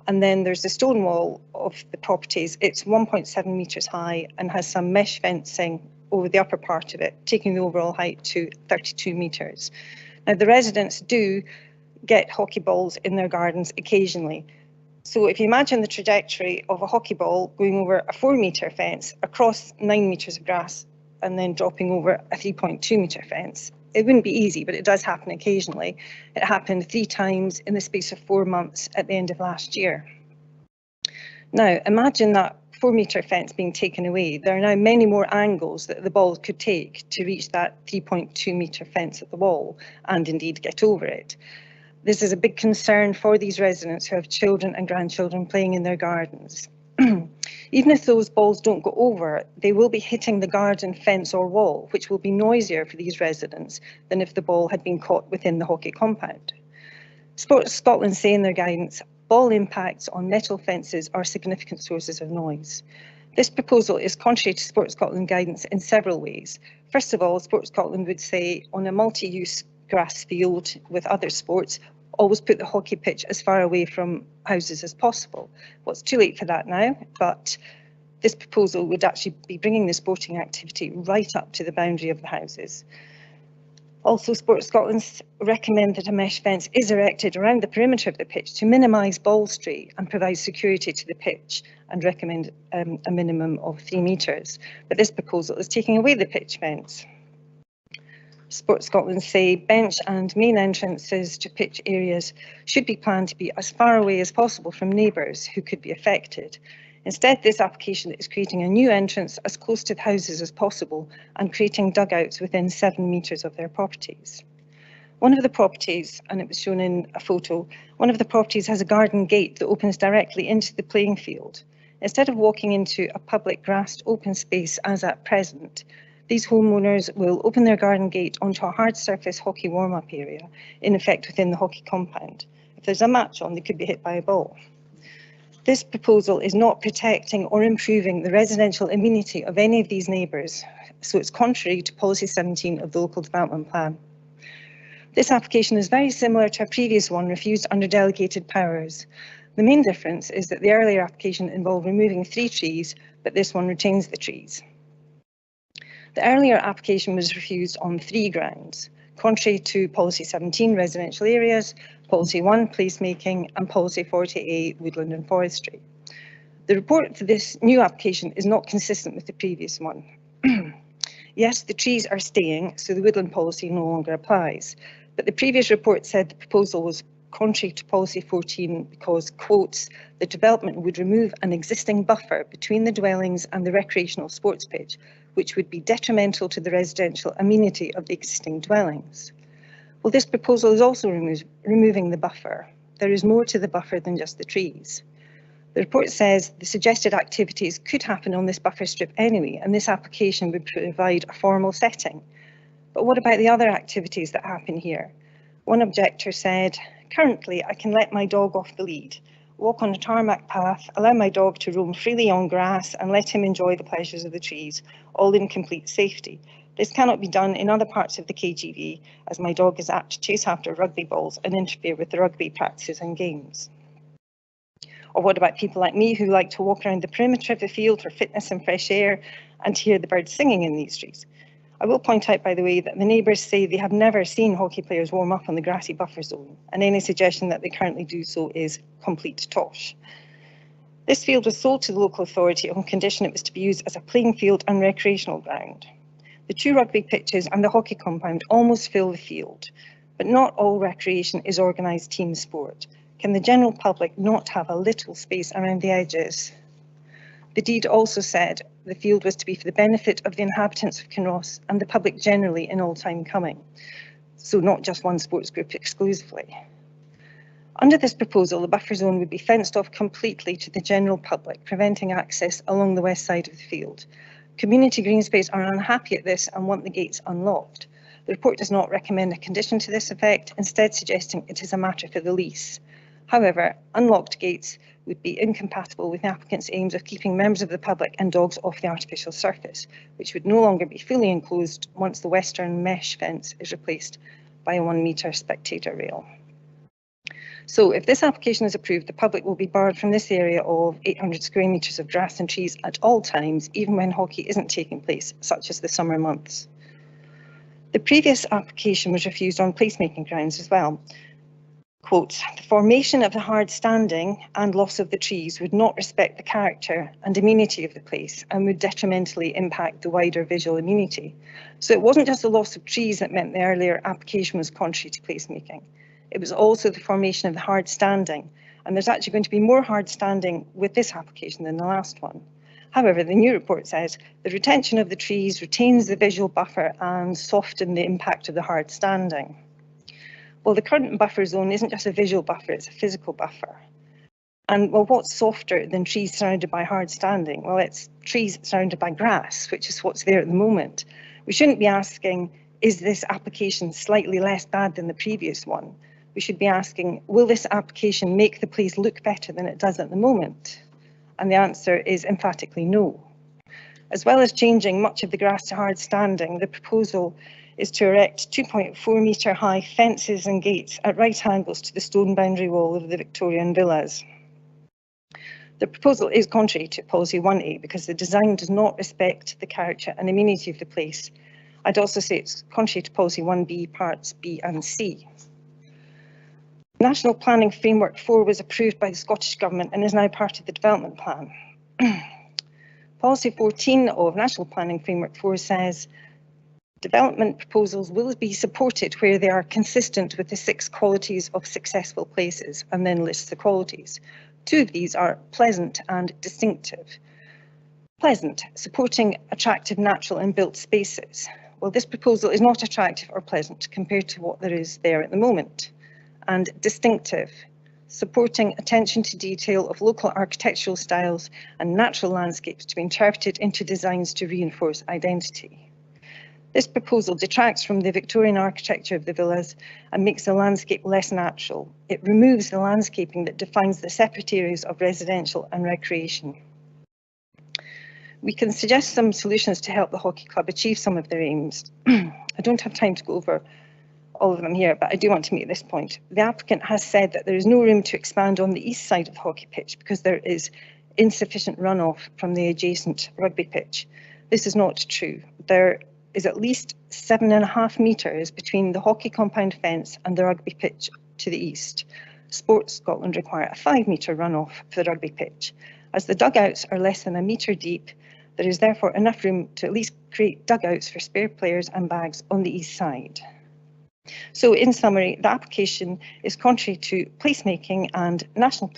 and then there's the stone wall of the properties. It's 1.7 metres high and has some mesh fencing over the upper part of it, taking the overall height to 32 metres. Now the residents do get hockey balls in their gardens occasionally. So if you imagine the trajectory of a hockey ball going over a 4 metre fence across 9 metres of grass and then dropping over a 3.2 metre fence, it wouldn't be easy, but it does happen occasionally. It happened 3 times in the space of 4 months at the end of last year. Now imagine that 4 metre fence being taken away. There are now many more angles that the ball could take to reach that 3.2 metre fence at the wall and indeed get over it. This is a big concern for these residents who have children and grandchildren playing in their gardens. Even if those balls don't go over, they will be hitting the garden fence or wall, which will be noisier for these residents than if the ball had been caught within the hockey compound. Sports Scotland say in their guidance, ball impacts on metal fences are significant sources of noise. This proposal is contrary to Sports Scotland guidance in several ways. First of all, Sports Scotland would say on a multi-use grass field with other sports, always put the hockey pitch as far away from houses as possible. Well, it's too late for that now, but this proposal would actually be bringing the sporting activity right up to the boundary of the houses. Also, Sports Scotland recommend that a mesh fence is erected around the perimeter of the pitch to minimise ball stray and provide security to the pitch, and recommend a minimum of 3 metres. But this proposal is taking away the pitch fence. Sports Scotland say bench and main entrances to pitch areas should be planned to be as far away as possible from neighbours who could be affected. Instead, this application is creating a new entrance as close to the houses as possible and creating dugouts within 7 metres of their properties. One of the properties, and it was shown in a photo, one of the properties has a garden gate that opens directly into the playing field. Instead of walking into a public grassed open space as at present, these homeowners will open their garden gate onto a hard surface hockey warm-up area, in effect within the hockey compound. If there's a match on, they could be hit by a ball. This proposal is not protecting or improving the residential amenity of any of these neighbours, so it's contrary to Policy 17 of the Local Development Plan. This application is very similar to a previous one refused under delegated powers. The main difference is that the earlier application involved removing 3 trees, but this one retains the trees. The earlier application was refused on 3 grounds, contrary to Policy 17 residential areas, Policy 1 placemaking and Policy 40A woodland and forestry. The report for this new application is not consistent with the previous one. Yes, the trees are staying, so the woodland policy no longer applies, but the previous report said the proposal was contrary to Policy 14 because, quotes, the development would remove an existing buffer between the dwellings and the recreational sports pitch, which would be detrimental to the residential amenity of the existing dwellings. Well, this proposal is also removing the buffer. There is more to the buffer than just the trees. The report says the suggested activities could happen on this buffer strip anyway, and this application would provide a formal setting. But what about the other activities that happen here? One objector said, currently I can let my dog off the lead, walk on a tarmac path, allow my dog to roam freely on grass and let him enjoy the pleasures of the trees, all in complete safety. This cannot be done in other parts of the KGV, as my dog is apt to chase after rugby balls and interfere with the rugby practices and games. Or what about people like me who like to walk around the perimeter of the field for fitness and fresh air and to hear the birds singing in these trees? I will point out, by the way, that the neighbours say they have never seen hockey players warm up on the grassy buffer zone, and any suggestion that they currently do so is complete tosh. This field was sold to the local authority on condition it was to be used as a playing field and recreational ground. The 2 rugby pitches and the hockey compound almost fill the field, but not all recreation is organised team sport. Can the general public not have a little space around the edges? The deed also said the field was to be for the benefit of the inhabitants of Kinross and the public generally in all time coming, so not just one sports group exclusively. Under this proposal, the buffer zone would be fenced off completely to the general public, preventing access along the west side of the field. Community green space are unhappy at this and want the gates unlocked. The report does not recommend a condition to this effect, instead suggesting it is a matter for the lease. However, unlocked gates would be incompatible with the applicant's aims of keeping members of the public and dogs off the artificial surface, which would no longer be fully enclosed once the western mesh fence is replaced by a 1 metre spectator rail. So if this application is approved, the public will be barred from this area of 800 square metres of grass and trees at all times, even when hockey isn't taking place, such as the summer months. The previous application was refused on placemaking grounds as well. Quote, the formation of the hard standing and loss of the trees would not respect the character and amenity of the place and would detrimentally impact the wider visual amenity. So it wasn't just the loss of trees that meant the earlier application was contrary to placemaking. It was also the formation of the hard standing, and there's actually going to be more hard standing with this application than the last one. However, the new report says the retention of the trees retains the visual buffer and soften the impact of the hard standing. Well, the current buffer zone isn't just a visual buffer, it's a physical buffer. And well, what's softer than trees surrounded by hard standing? Well, it's trees surrounded by grass, which is what's there at the moment. We shouldn't be asking, is this application slightly less bad than the previous one? We should be asking, will this application make the place look better than it does at the moment? And the answer is emphatically no. As well as changing much of the grass to hard standing, the proposal is to erect 2.4 metre high fences and gates at right angles to the stone boundary wall of the Victorian villas. The proposal is contrary to policy 1A because the design does not respect the character and amenity of the place. I'd also say it's contrary to policy 1B parts B and C. National Planning Framework 4 was approved by the Scottish Government and is now part of the development plan. Policy 14 of National Planning Framework 4 says development proposals will be supported where they are consistent with the 6 qualities of successful places, and then lists the qualities. 2 of these are pleasant and distinctive. Pleasant, supporting attractive natural and built spaces. Well, this proposal is not attractive or pleasant compared to what there is there at the moment. And distinctive, supporting attention to detail of local architectural styles and natural landscapes to be interpreted into designs to reinforce identity. This proposal detracts from the Victorian architecture of the villas and makes the landscape less natural. It removes the landscaping that defines the separate areas of residential and recreation. We can suggest some solutions to help the hockey club achieve some of their aims. I don't have time to go over all of them here, but I do want to make this point. The applicant has said that there is no room to expand on the east side of the hockey pitch because there is insufficient runoff from the adjacent rugby pitch. This is not true. There is at least 7.5 metres between the hockey compound fence and the rugby pitch to the east. Sports Scotland require a 5 metre runoff for the rugby pitch. As the dugouts are less than 1 metre deep, there is therefore enough room to at least create dugouts for spare players and bags on the east side. So in summary, the application is contrary to placemaking and National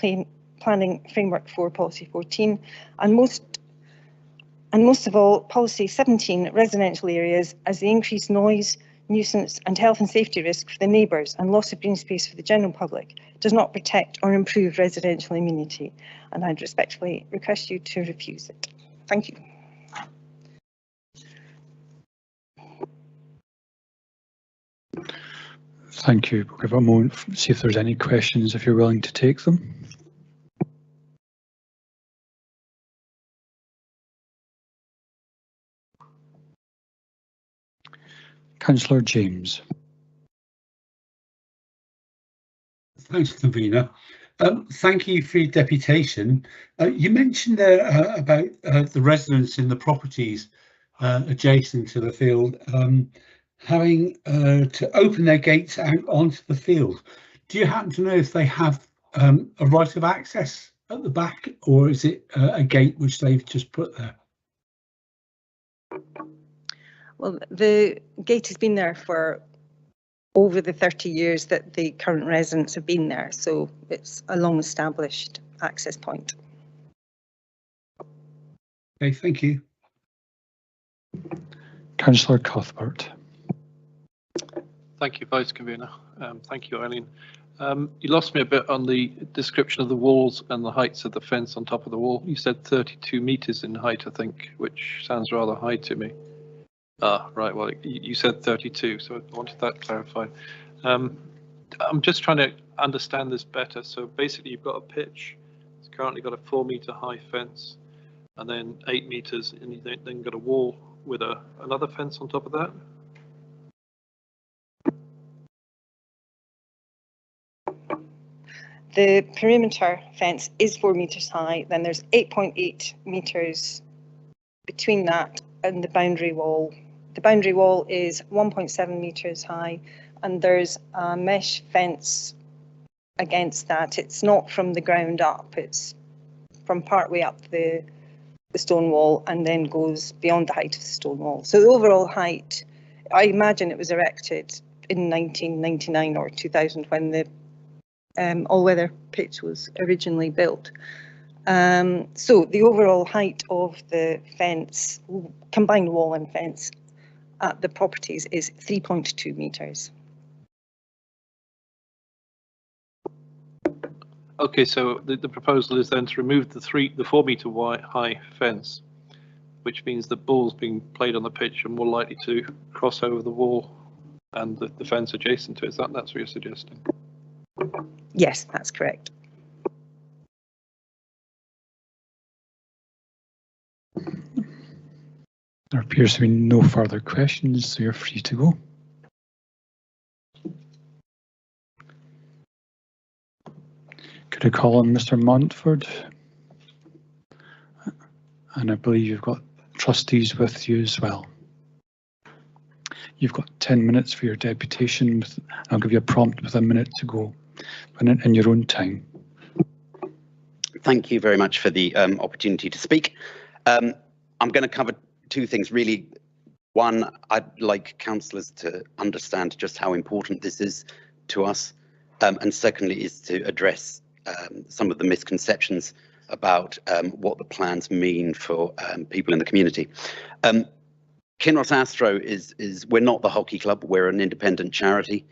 Planning Framework 4 Policy 14 and most of all Policy 17 residential areas, as the increased noise, nuisance and health and safety risk for the neighbours and loss of green space for the general public does not protect or improve residential amenity, and I'd respectfully request you to refuse it. Thank you. Thank you. We'll give a moment, see if there's any questions, if you're willing to take them. Councillor James. Thanks, Convener. Thank you for your deputation. You mentioned there about the residents in the properties adjacent to the field having to open their gates out onto the field. Do you happen to know if they have a right of access at the back, or is it a gate which they've just put there? Well, the gate has been there for over the 30 years that the current residents have been there, so it's a long established access point. Okay, thank you. Councillor Cuthbert. Thank you, Vice Convener. Thank you, Eileen. You lost me a bit on the description of the walls and the heights of the fence on top of the wall. You said 32 metres in height, I think, which sounds rather high to me. Right, well, you said 32, so I wanted that clarified. I'm just trying to understand this better. So basically you've got a pitch, it's currently got a 4 metre high fence, and then 8 metres, and you then got a wall with another fence on top of that? The perimeter fence is 4 metres high, then there's 8.8 metres between that and the boundary wall. The boundary wall is 1.7 metres high, and there's a mesh fence against that. It's not from the ground up, it's from part way up the stone wall and then goes beyond the height of the stone wall. So the overall height, I imagine it was erected in 1999 or 2000 when the all-weather pitch was originally built. So the overall height of the fence, combined wall and fence at the properties, is 3.2 metres. Okay, so the proposal is then to remove the 4 metre high fence, which means the balls being played on the pitch are more likely to cross over the wall and the fence adjacent to it. That's what you're suggesting? Yes, that's correct. There appears to be no further questions, so you're free to go. Could I call on Mr. Montford? And I believe you've got trustees with you as well. You've got 10 minutes for your deputation. I'll give you a prompt with a minute to go in your own time. Thank you very much for the opportunity to speak. I'm going to cover two things really. One, I'd like councillors to understand just how important this is to us. And secondly is to address some of the misconceptions about what the plans mean for people in the community. Kinross Astro we're not the hockey club, we're an independent charity.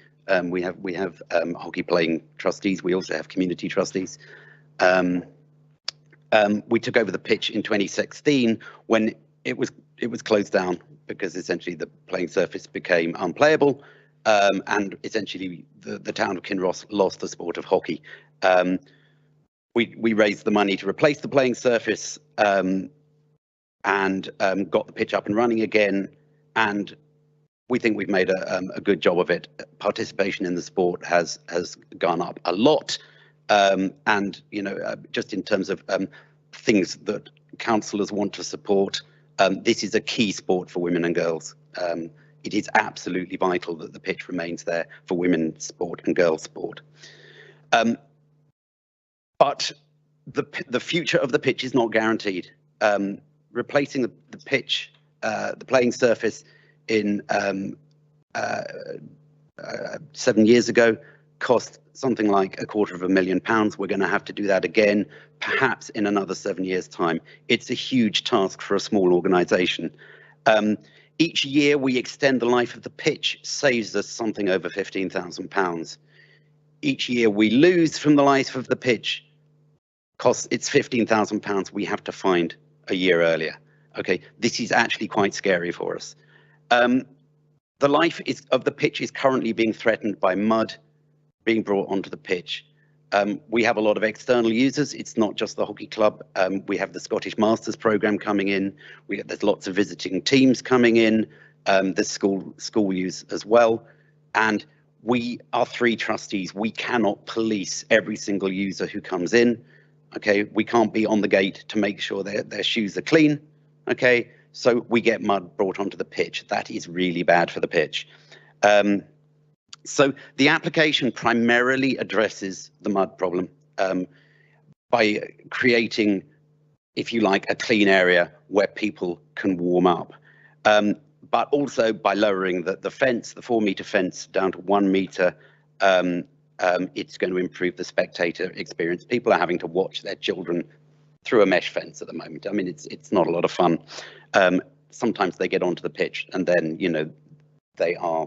We have hockey playing trustees, we also have community trustees. We took over the pitch in 2016 when it was closed down because essentially the playing surface became unplayable, and essentially the town of Kinross lost the sport of hockey. We raised the money to replace the playing surface and got the pitch up and running again, and we think we've made a good job of it. Participation in the sport has gone up a lot, and just in terms of things that councillors want to support, this is a key sport for women and girls. It is absolutely vital that the pitch remains there for women's sport and girls' sport. But the future of the pitch is not guaranteed. Replacing the pitch, the playing surface in 7 years ago cost something like £250,000. We're going to have to do that again, perhaps in another 7 years' time. It's a huge task for a small organisation. Each year we extend the life of the pitch, saves us something over £15,000. Each year we lose from the life of the pitch, it's £15,000 we have to find a year earlier. Okay, this is actually quite scary for us. The life of the pitch is currently being threatened by mud being brought onto the pitch. We have a lot of external users. It's not just the hockey club. We have the Scottish Masters programme coming in. There's lots of visiting teams coming in. There's school use as well. And we are 3 trustees. We cannot police every single user who comes in. Okay, we can't be on the gate to make sure their shoes are clean. Okay, so we get mud brought onto the pitch. That is really bad for the pitch. So the application primarily addresses the mud problem by creating, if you like, a clean area where people can warm up. but also by lowering the fence, the 4-metre fence down to 1 metre, it's going to improve the spectator experience. People are having to watch their children through a mesh fence at the moment. I mean, it's not a lot of fun. Sometimes they get onto the pitch and then, you know, they are,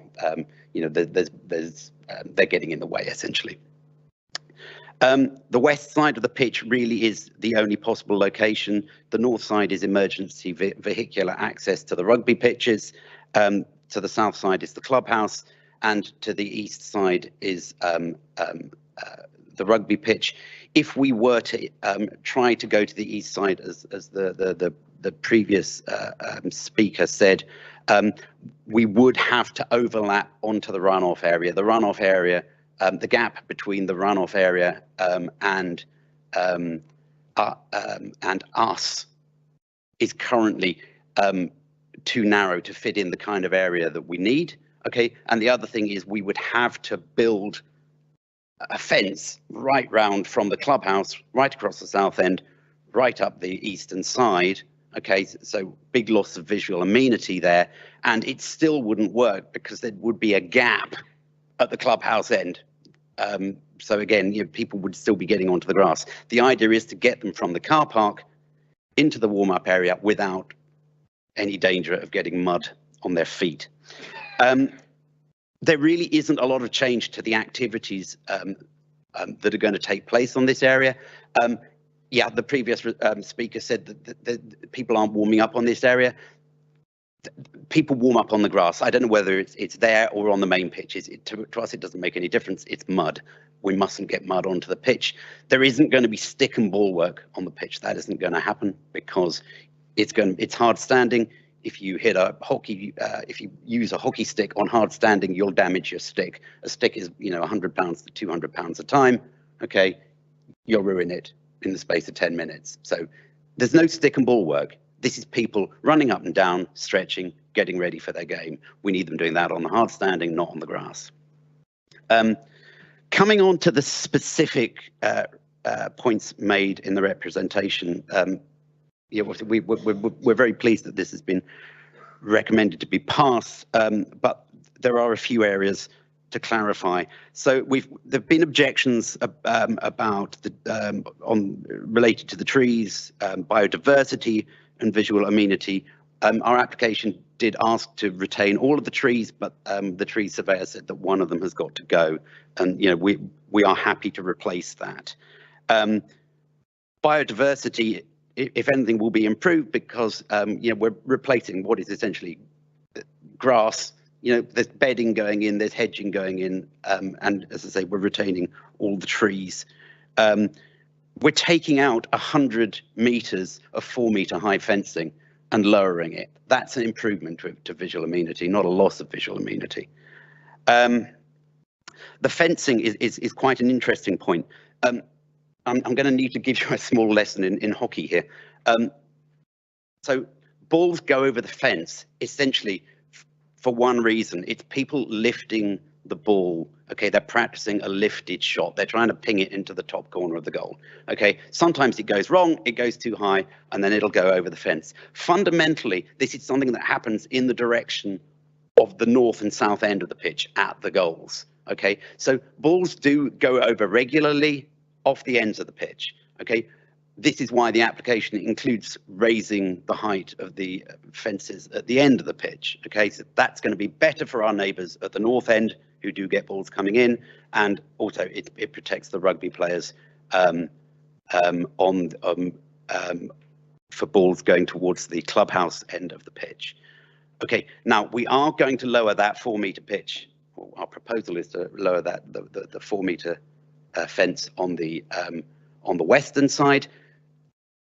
you know, they're getting in the way essentially. The west side of the pitch really is the only possible location. The north side is emergency vehicular access to the rugby pitches. To the south side is the clubhouse, and to the east side is the rugby pitch. If we were to try to go to the east side, as the previous speaker said, we would have to overlap onto the runoff area. The runoff area, the gap between the runoff area and us is currently too narrow to fit in the kind of area that we need. Okay, and the other thing is we would have to build a fence right round from the clubhouse, right across the south end, right up the eastern side. Okay, so big loss of visual amenity there, and it still wouldn't work because there would be a gap at the clubhouse end. So again, you know, people would still be getting onto the grass. The idea is to get them from the car park into the warm-up area without any danger of getting mud on their feet. There really isn't a lot of change to the activities that are going to take place on this area. Yeah, the previous speaker said that people aren't warming up on this area. People warm up on the grass. I don't know whether it's there or on the main pitch. To us, it doesn't make any difference. It's mud. We mustn't get mud onto the pitch. There isn't going to be stick and ball work on the pitch. That isn't going to happen because it's hard standing. If you hit a hockey, if you use a hockey stick on hard standing, you'll damage your stick. A stick is, you know, 100 pounds to 200 pounds a time. Okay, you'll ruin it in the space of 10 minutes. So there's no stick and ball work. This is people running up and down, stretching, getting ready for their game. We need them doing that on the hard standing, not on the grass. Coming on to the specific points made in the representation, yeah, we're very pleased that this has been recommended to be passed, but there are a few areas to clarify. So there've been objections about related to the trees, biodiversity, and visual amenity. Our application did ask to retain all of the trees, but the tree surveyor said that one of them has got to go, and you know we are happy to replace that. Biodiversity, if anything, will be improved because you know, we're replacing what is essentially grass. You know, there's bedding going in, there's hedging going in, and as I say, we're retaining all the trees. We're taking out 100 meters of 4-meter high fencing and lowering it. That's an improvement to visual amenity, not a loss of visual amenity. The fencing is quite an interesting point. I'm going to need to give you a small lesson in hockey here. So balls go over the fence essentially for one reason. It's people lifting the ball. Okay, they're practicing a lifted shot. They're trying to ping it into the top corner of the goal. Okay, sometimes it goes wrong, it goes too high, and then it'll go over the fence. Fundamentally, this is something that happens in the direction of the north and south end of the pitch at the goals. Okay, so balls do go over regularly off the ends of the pitch. Okay, this is why the application includes raising the height of the fences at the end of the pitch. Okay, so that's going to be better for our neighbours at the north end who do get balls coming in, and also it protects the rugby players for balls going towards the clubhouse end of the pitch. Okay, now we are going to lower that 4-meter pitch. Well, our proposal is to lower that the 4-meter fence on the western side.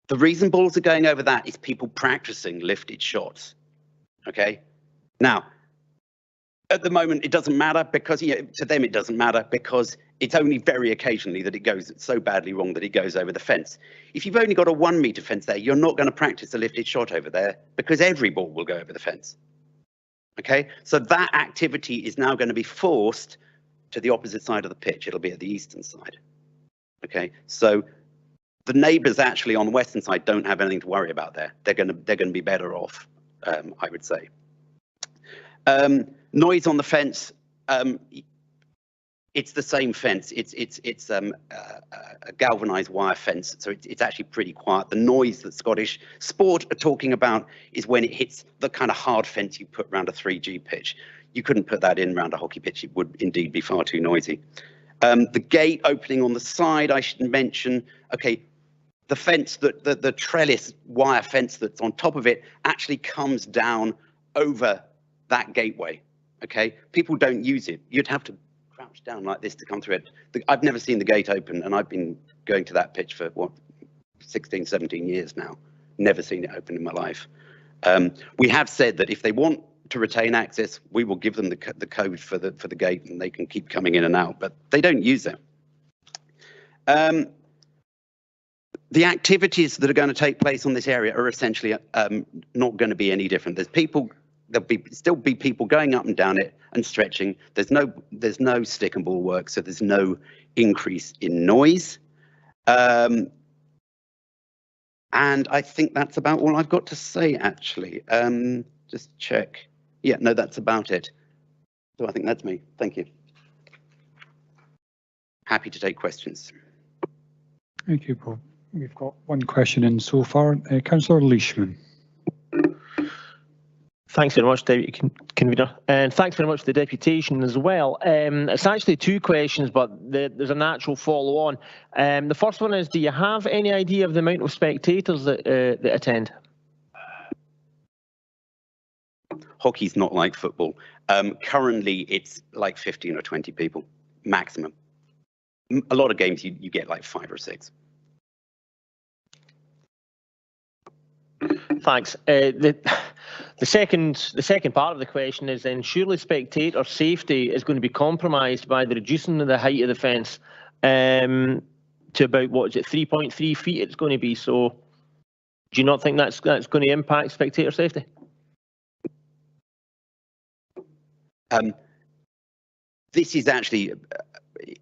The reason balls are going over that is people practicing lifted shots. Okay, now at the moment it doesn't matter because, you know, to them it doesn't matter because it's only very occasionally that it goes so badly wrong that it goes over the fence. If you've only got a 1-meter fence there, you're not going to practice a lifted shot over there because every ball will go over the fence. Okay, so that activity is now going to be forced to the opposite side of the pitch. It'll be at the eastern side. Okay, so the neighbours actually on the western side don't have anything to worry about there. They're going to be better off, I would say. Noise on the fence. It's the same fence. It's a galvanized wire fence, so it's actually pretty quiet. The noise that Scottish Sport are talking about is when it hits the kind of hard fence you put around a 3G pitch. You couldn't put that in around a hockey pitch. It would indeed be far too noisy. The gate opening on the side, I should mention. Okay, the fence, the trellis wire fence that's on top of it actually comes down over that gateway. Okay, people don't use it. You'd have to crouch down like this to come through it. I've never seen the gate open, and I've been going to that pitch for what, 16, 17 years now. Never seen it open in my life. We have said that if they want to retain access, we will give them the code for the gate, and they can keep coming in and out, but they don't use it. The activities that are going to take place on this area are essentially not going to be any different. There'll still be people going up and down it and stretching. There's no stick and ball work, so there's no increase in noise. And I think that's about all I've got to say, actually. Just check. Yeah, no, that's about it. So I think that's me. Thank you. Happy to take questions. Thank you, Bob. We've got one question in so far. Councillor Leishman. Thanks very much, Deputy Convener, and thanks very much for the deputation as well. It's actually two questions, but there's a natural follow-on. The first one is, do you have any idea of the amount of spectators that attend? Hockey's not like football. Currently, it's like 15 or 20 people maximum. A lot of games you get like 5 or 6. Thanks. The second part of the question is then, surely spectator safety is going to be compromised by the reducing of the height of the fence to about, what is it, 3.3 feet it's going to be. So do you not think that's going to impact spectator safety? This is actually,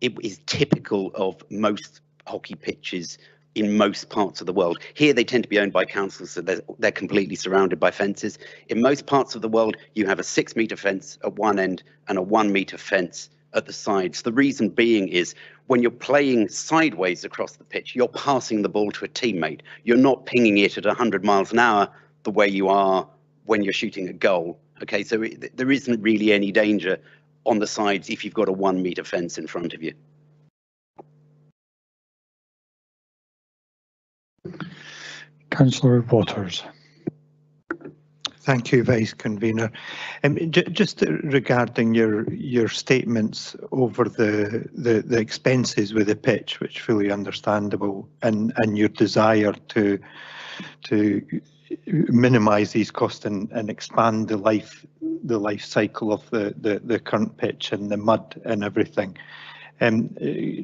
it is typical of most hockey pitches in most parts of the world. Here they tend to be owned by councils, so they're completely surrounded by fences. In most parts of the world, you have a 6-metre fence at one end and a 1-metre fence at the sides. The reason being is when you're playing sideways across the pitch, you're passing the ball to a teammate. You're not pinging it at 100 miles an hour the way you are when you're shooting a goal. Okay, so there isn't really any danger on the sides if you've got a 1-metre fence in front of you. Councillor Waters. Thank you, Vice Convener. Just regarding your statements over the expenses with the pitch, which fully understandable, and your desire to minimise these costs and expand the life cycle of the current pitch and the mud and everything.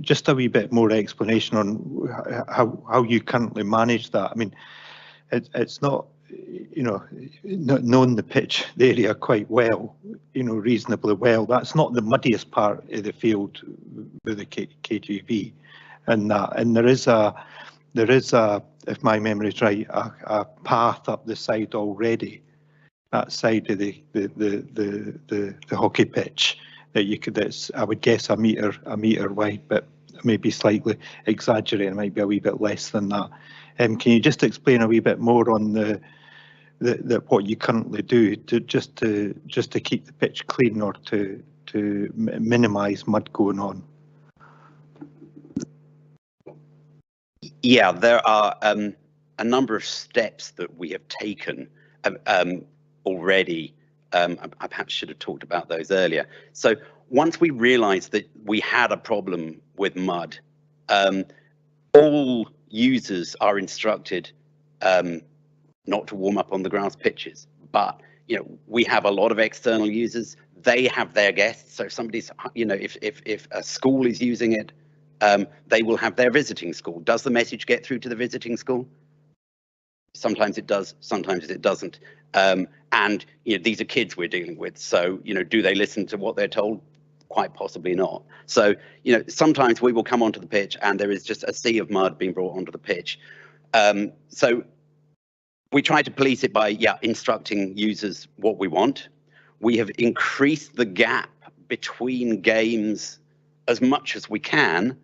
Just a wee bit more explanation on how you currently manage that. I mean, it's not, knowing the area quite well, reasonably well. That's not the muddiest part of the field with the KGV, and that. And there is a, if my memory is right, a path up the side already, that side of the hockey pitch that you could. That's, I would guess, a metre wide, but maybe slightly exaggerating. Might be a wee bit less than that. Can you just explain a wee bit more on the what you currently do just to keep the pitch clean or to minimise mud going on? Yeah, there are a number of steps that we have taken already. I perhaps should have talked about those earlier. So once we realised that we had a problem with mud, all users are instructed not to warm up on the grass pitches. But we have a lot of external users. They have their guests. So if somebody's, if a school is using it, they will have their visiting school. Does the message get through to the visiting school? Sometimes it does, sometimes it doesn't. And these are kids we're dealing with. So do they listen to what they're told? Quite possibly not. So sometimes we will come onto the pitch and there is just a sea of mud being brought onto the pitch. So we try to police it by instructing users what we want. We have increased the gap between games as much as we can,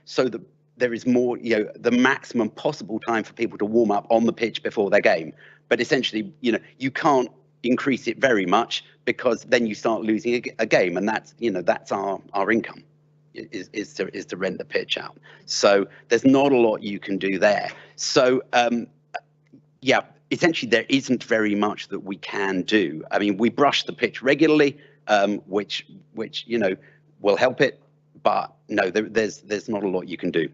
so that there is more, the maximum possible time for people to warm up on the pitch before their game. But essentially, you can't increase it very much, because then you start losing a game, and that's our income is to rent the pitch out. So there's not a lot you can do there. So yeah, essentially there isn't very much that we can do. I mean, we brush the pitch regularly, which will help it, but no, there's not a lot you can do.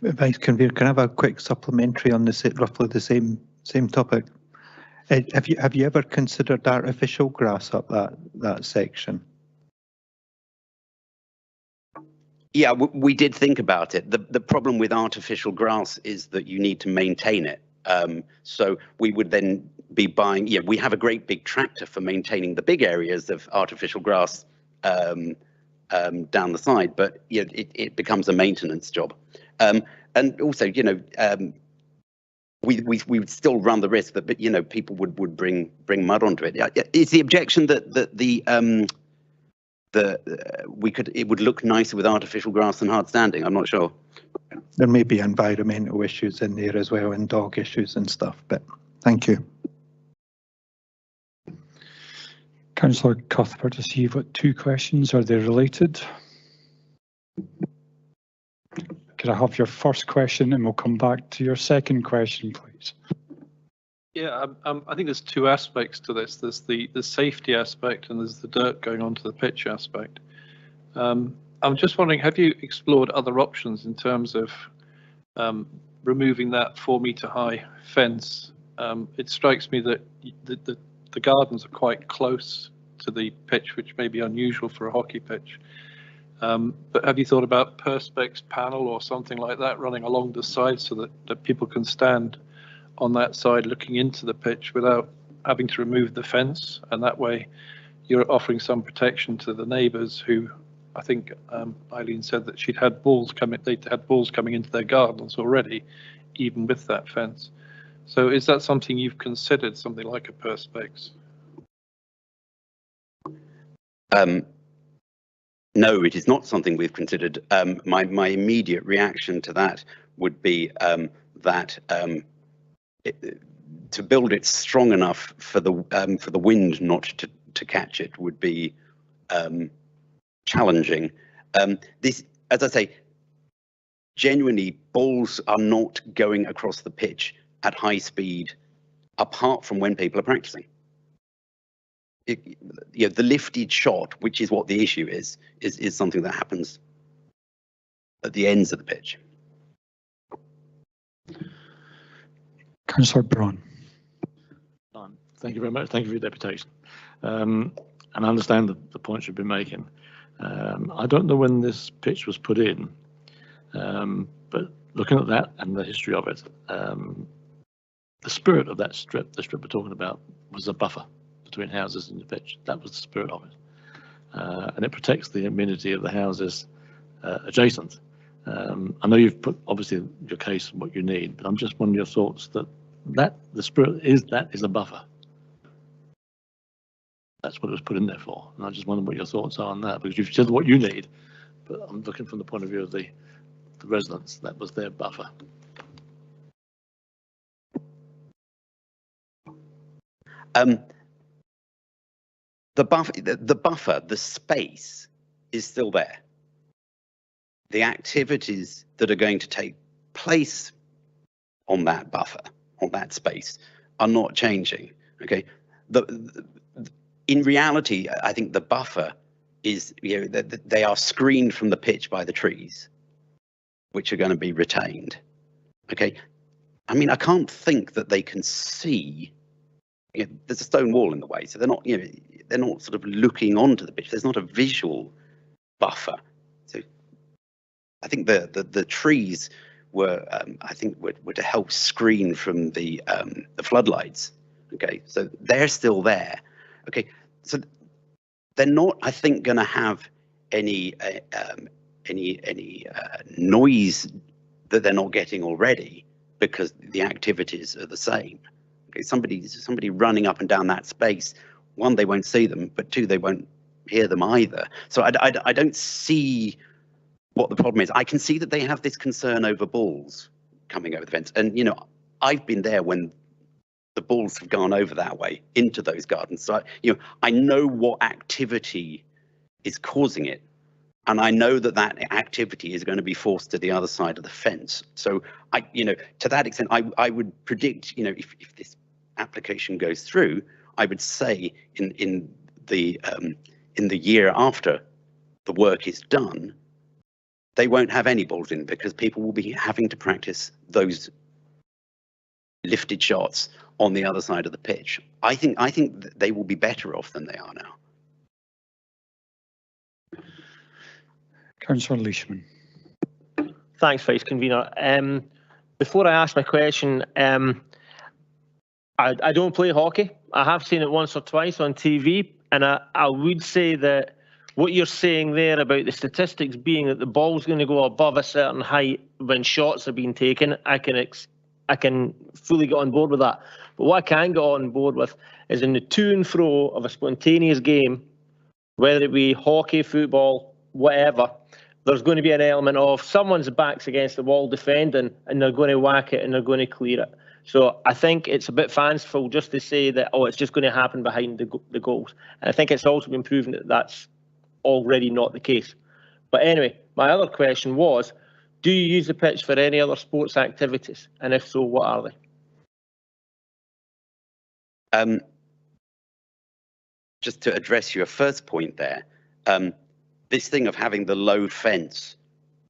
Vice Convener, can I have a quick supplementary on this, roughly the same topic? Have you ever considered artificial grass up that section? Yeah, we did think about it. The problem with artificial grass is that you need to maintain it. So we would then be buying, we have a great big tractor for maintaining the big areas of artificial grass down the side, but it becomes a maintenance job. And also, we would still run the risk that, people would bring mud onto it. Is the objection that it would look nicer with artificial grass than hard standing? I'm not sure. There may be environmental issues in there as well, and dog issues and stuff, but thank you. Councillor Cuthbert, I see you've got 2 questions. Are they related? Could I have your first question, and we'll come back to your second question, please? Yeah, I think there's 2 aspects to this. There's the safety aspect, and there's the dirt going onto the pitch aspect. I'm just wondering, have you explored other options in terms of removing that 4-metre high fence? It strikes me that the gardens are quite close to the pitch, which may be unusual for a hockey pitch. But have you thought about perspex panel or something like that running along the side, so that people can stand on that side looking into the pitch without having to remove the fence? And that way you're offering some protection to the neighbours who, I think Eileen said that they'd had balls coming into their gardens already, even with that fence. So is that something you've considered, something like a perspex? No, it is not something we've considered. My immediate reaction to that would be that to build it strong enough for the wind not to catch it would be challenging. This, as I say, genuinely, balls are not going across the pitch at high speed, apart from when people are practicing. The lifted shot, which is what the issue is something that happens at the ends of the pitch. Councillor Braun. Thank you very much. Thank you for your deputation. And I understand the points you've been making. I don't know when this pitch was put in, but looking at that and the history of it, the spirit of that strip, the strip we're talking about, was a buffer between houses and the pitch. That was the spirit of it. And it protects the amenity of the houses adjacent. I know you've put, obviously, your case and what you need, but I'm just wondering your thoughts that the spirit is a buffer. That's what it was put in there for. And I just wonder what your thoughts are on that, because you've said what you need, but I'm looking from the point of view of the residents. That was their buffer. The buffer, the space is still there. The activities that are going to take place on that buffer, on that space, are not changing. Okay. In reality, I think the buffer is, they are screened from the pitch by the trees, which are going to be retained. Okay. I mean, I can't think that they can see. There's a stone wall in the way, so they're not sort of looking onto the pitch. There's not a visual buffer. So I think the trees were to help screen from the floodlights. Okay, so they're still there. Okay, so they're not, I think, going to have any noise that they're not getting already, because the activities are the same. somebody running up and down that space, one, they won't see them, but two, they won't hear them either. So I don't see what the problem is. I can see that they have this concern over balls coming over the fence. And, I've been there when the balls have gone over that way into those gardens. So, I know what activity is causing it. And I know that activity is going to be forced to the other side of the fence. So to that extent, I would predict, if this application goes through, I would say in the year after the work is done, they won't have any balls in because people will be having to practice those lifted shots on the other side of the pitch. I think that they will be better off than they are now. Councillor Leishman. Thanks, Vice Convener. Before I ask my question, I don't play hockey. I have seen it once or twice on TV, and I would say that what you're saying there about the statistics being that the ball's going to go above a certain height when shots are being taken, I can fully get on board with that. But what I can get on board with is in the to and fro of a spontaneous game, whether it be hockey, football, whatever, there's going to be an element of someone's back's against the wall defending and they're going to whack it and they're going to clear it. So I think it's a bit fanciful just to say that, oh, it's just going to happen behind the goals. And I think it's also been proven that that's already not the case. But anyway, my other question was, do you use the pitch for any other sports activities? And if so, what are they? Just to address your first point there, this thing of having the low fence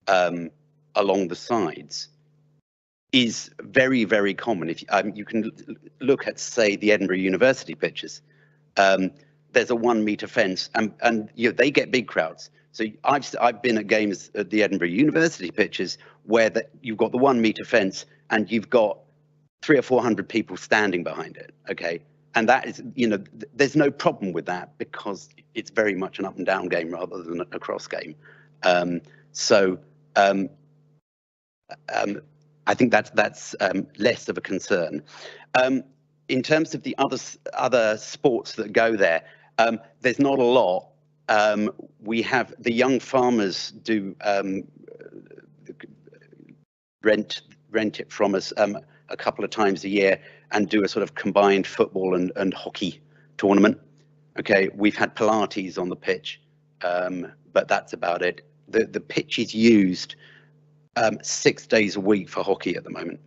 along the sides is very, very common. If you can look at, say, the Edinburgh University pitches, there's a 1 metre fence, and they get big crowds. So I've been at games at the Edinburgh University pitches where you've got the 1 metre fence and you've got 300 or 400 people standing behind it. Okay, and that is, there's no problem with that because it's very much an up and down game rather than a cross game. I think that's less of a concern. In terms of the other sports that go there, there's not a lot. We have the young farmers do rent it from us a couple of times a year and do a sort of combined football and hockey tournament. Okay, we've had Pilates on the pitch, but that's about it. The pitch is used 6 days a week for hockey at the moment.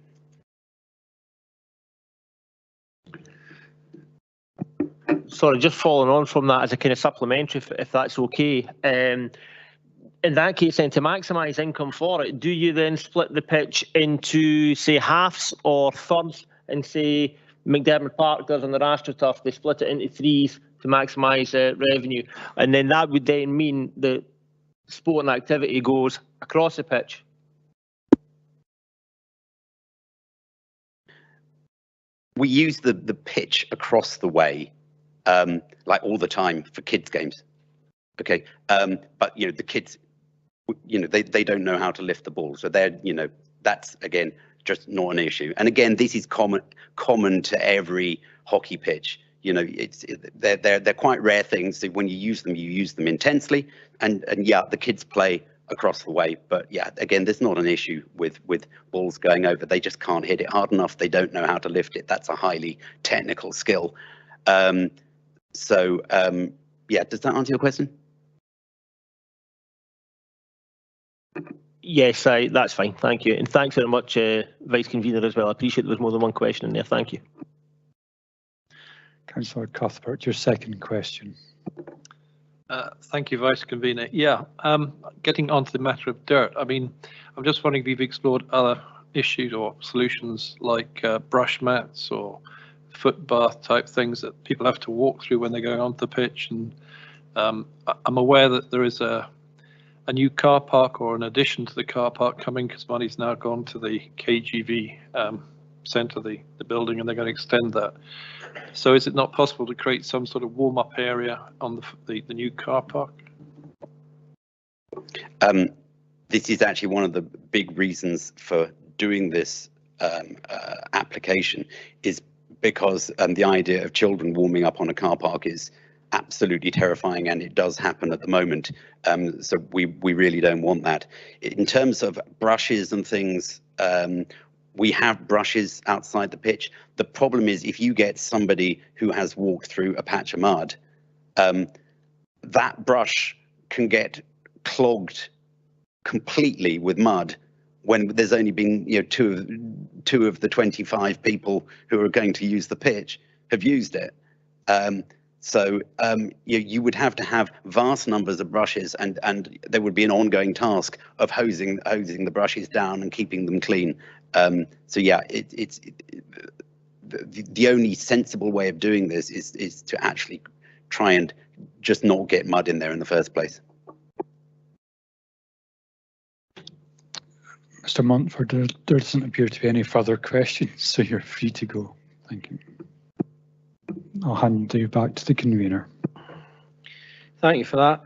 Sorry, just following on from that as a kind of supplementary, if that's okay. In that case, then, to maximise income for it, do you then split the pitch into, say, halves or thirds, and say McDermott Park does on their AstroTurf, they split it into threes to maximise revenue, and then that would then mean that sport and activity goes across the pitch? We use the pitch across the way, like all the time for kids games. Okay, but the kids, they don't know how to lift the ball, so they're that's again just not an issue. And again, this is common to every hockey pitch. They're quite rare things. So when you use them intensely, and yeah, the kids play across the way. But yeah, again, there's not an issue with balls going over. They just can't hit it hard enough. They don't know how to lift it. That's a highly technical skill. Yeah, does that answer your question? Yes, that's fine. Thank you. And thanks very much, Vice Convener, as well. I appreciate there was more than one question in there. Thank you. Councillor Cuthbert, your second question. Thank you, Vice Convener. Yeah, getting onto the matter of dirt, I mean, I'm just wondering if you've explored other issues or solutions like brush mats or footbath type things that people have to walk through when they're going onto the pitch. And I'm aware that there is a new car park or an addition to the car park coming because money's now gone to the KGV centre, the building, and they're going to extend that. So is it not possible to create some sort of warm-up area on the new car park? This is actually one of the big reasons for doing this application, is because the idea of children warming up on a car park is absolutely terrifying, and it does happen at the moment. So we really don't want that. In terms of brushes and things, we have brushes outside the pitch. The problem is if you get somebody who has walked through a patch of mud, that brush can get clogged completely with mud when there's only been two of the 25 people who are going to use the pitch have used it. So you would have to have vast numbers of brushes, and there would be an ongoing task of hosing the brushes down and keeping them clean. So yeah, the only sensible way of doing this is to actually try and just not get mud in there in the first place. Mr. Montford, there doesn't appear to be any further questions, so you're free to go. Thank you. I'll hand you back to the convener. Thank you for that.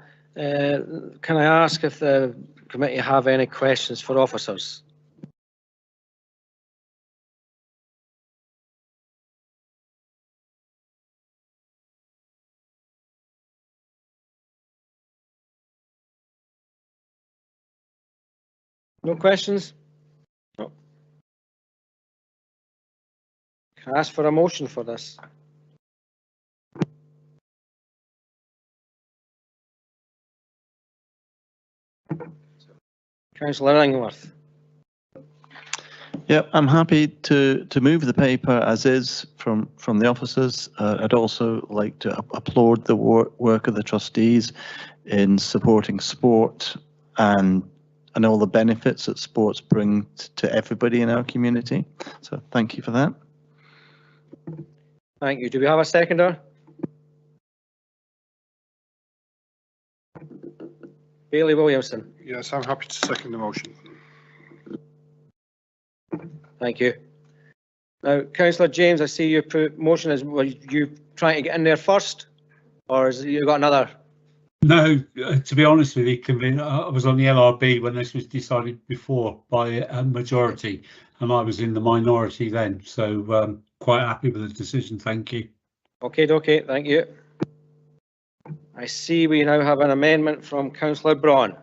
Can I ask if the committee have any questions for officers? No questions? No. Can I ask for a motion for this? Councillor Ingworth. Yeah, I'm happy to move the paper as is from the officers. I'd also like to applaud the work of the trustees in supporting sport and all the benefits that sports bring to everybody in our community. So thank you for that. Thank you. Do we have a seconder? Bailey Williamson. Yes, I'm happy to second the motion. Thank you. Now, Councillor James, I see your motion is, were you trying to get in there first, or is you got another? No, to be honest with you, convener, I was on the LRB when this was decided before by a majority, and I was in the minority then, so quite happy with the decision. Thank you. Okay, thank you. I see we now have an amendment from Councillor Braun.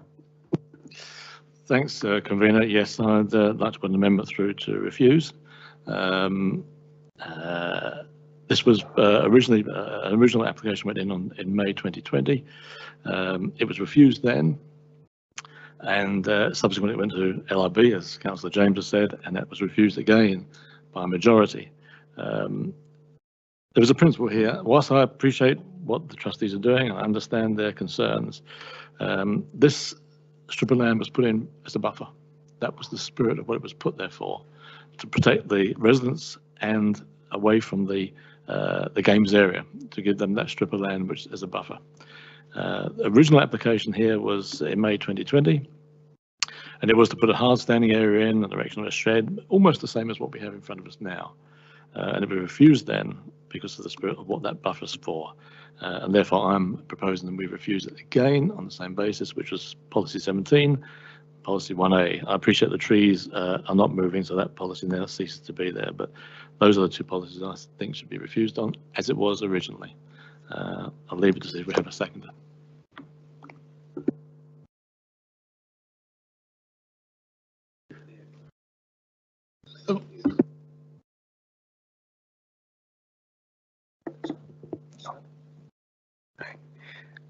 Thanks, convener. Yes, I'd like to put an amendment through to refuse. This was originally an original application went in May 2020. It was refused then, and subsequently it went to LRB, as Councillor James has said, and that was refused again by a majority. There was a principle here. Whilst I appreciate what the trustees are doing and I understand their concerns, this strip of land was put in as a buffer. That was the spirit of what it was put there for, to protect the residents and away from the games area, to give them that strip of land which is a buffer. The original application here was in May 2020, and it was to put a hard standing area in the direction of a shed, almost the same as what we have in front of us now. And it was refused then because of the spirit of what that buffer's for. And therefore I'm proposing that we refuse it again on the same basis, which was policy 17, policy 1A. I appreciate the trees are not moving, so that policy now ceases to be there, but those are the two policies I think should be refused on as it was originally. I'll leave it to see if we have a seconder.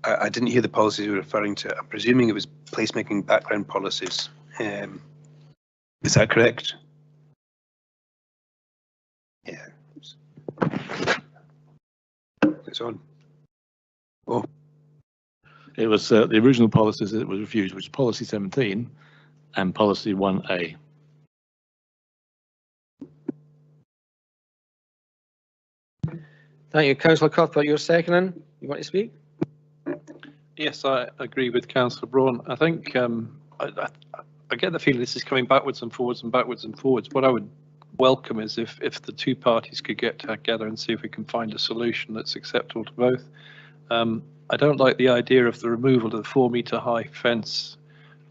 I didn't hear the policies you were referring to. I'm presuming it was placemaking background policies. Is that correct? Yeah. It's on. Oh. It was the original policies that was refused, which is policy 17 and policy 1A. Thank you. Councillor Cuthbert, you're seconding. You want to speak? Yes, I agree with Councillor Braun. I think I get the feeling this is coming backwards and forwards and backwards and forwards. What I would welcome is if the two parties could get together and see if we can find a solution that's acceptable to both. I don't like the idea of the removal of the 4 metre high fence.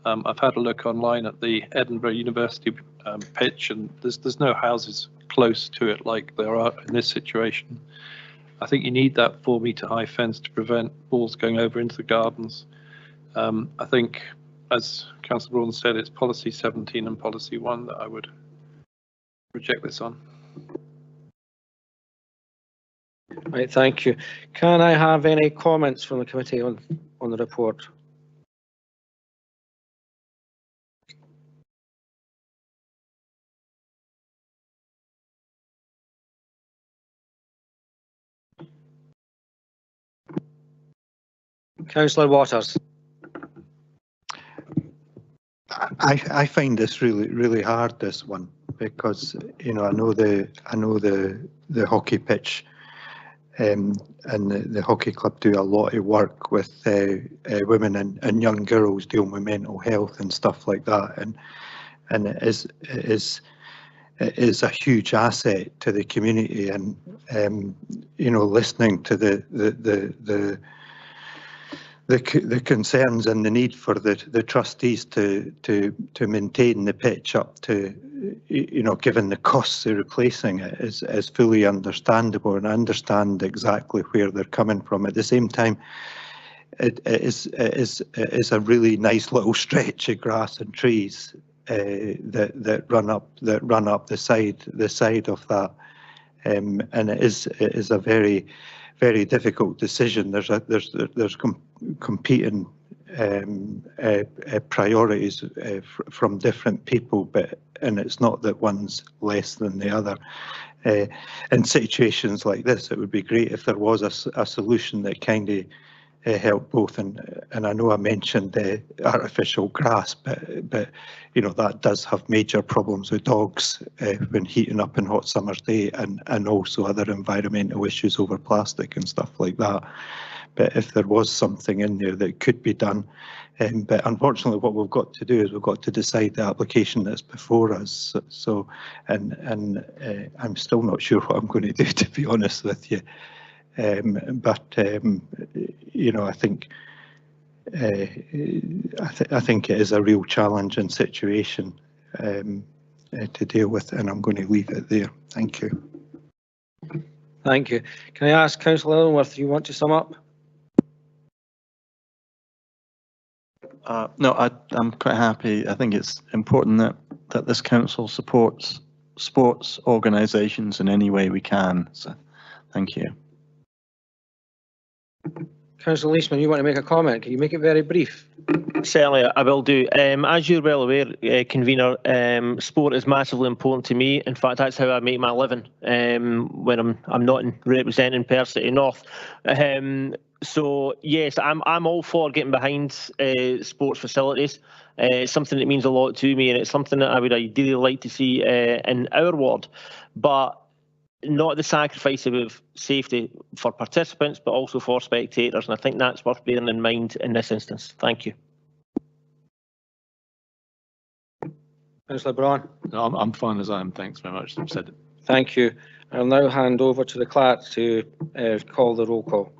I've had a look online at the Edinburgh University pitch, and there's no houses close to it like there are in this situation. I think you need that 4-metre high fence to prevent balls going over into the gardens. I think, as Councillor Braun said, it's policy 17 and policy 1 that I would reject this on. Right, thank you. Can I have any comments from the committee on the report? Councillor Waters. I find this really hard, this one, because I know the hockey pitch and the hockey club do a lot of work with women and young girls dealing with mental health and stuff like that, and it is a huge asset to the community, and listening to the concerns and the need for the trustees to maintain the pitch up to, given the costs of replacing it is fully understandable, and I understand exactly where they're coming from. At the same time, it is a really nice little stretch of grass and trees that run up the side of that, and it is a very difficult decision. There's competing priorities from different people, and it's not that one's less than the other. In situations like this, it would be great if there was a solution that kind of help both, and I know I mentioned artificial grass, but that does have major problems with dogs when heating up in hot summer's day, and also other environmental issues over plastic and stuff like that. But if there was something in there that could be done, but unfortunately what we've got to do is we've got to decide the application that's before us. So and I'm still not sure what I'm going to do, to be honest with you. But I think I think it is a real challenging situation to deal with, and I'm going to leave it there. Thank you. Thank you. Can I ask Councillor Illingworth, do you want to sum up? No, I'm quite happy. I think it's important that this council supports sports organisations in any way we can. So, thank you. Councillor Leishman, you want to make a comment? Can you make it very brief? Certainly, I will do. As you're well aware, convener, sport is massively important to me. In fact, that's how I make my living when I'm not representing Perth City North. So yes, I'm all for getting behind sports facilities. It's something that means a lot to me, and it's something that I would ideally like to see in our ward, but not the sacrifice of safety for participants, but also for spectators. And I think that's worth bearing in mind in this instance. Thank you. Councillor Braun. No, I'm fine as I am. Thanks very much. I've said it. Thank you. I'll now hand over to the clerk to call the roll call.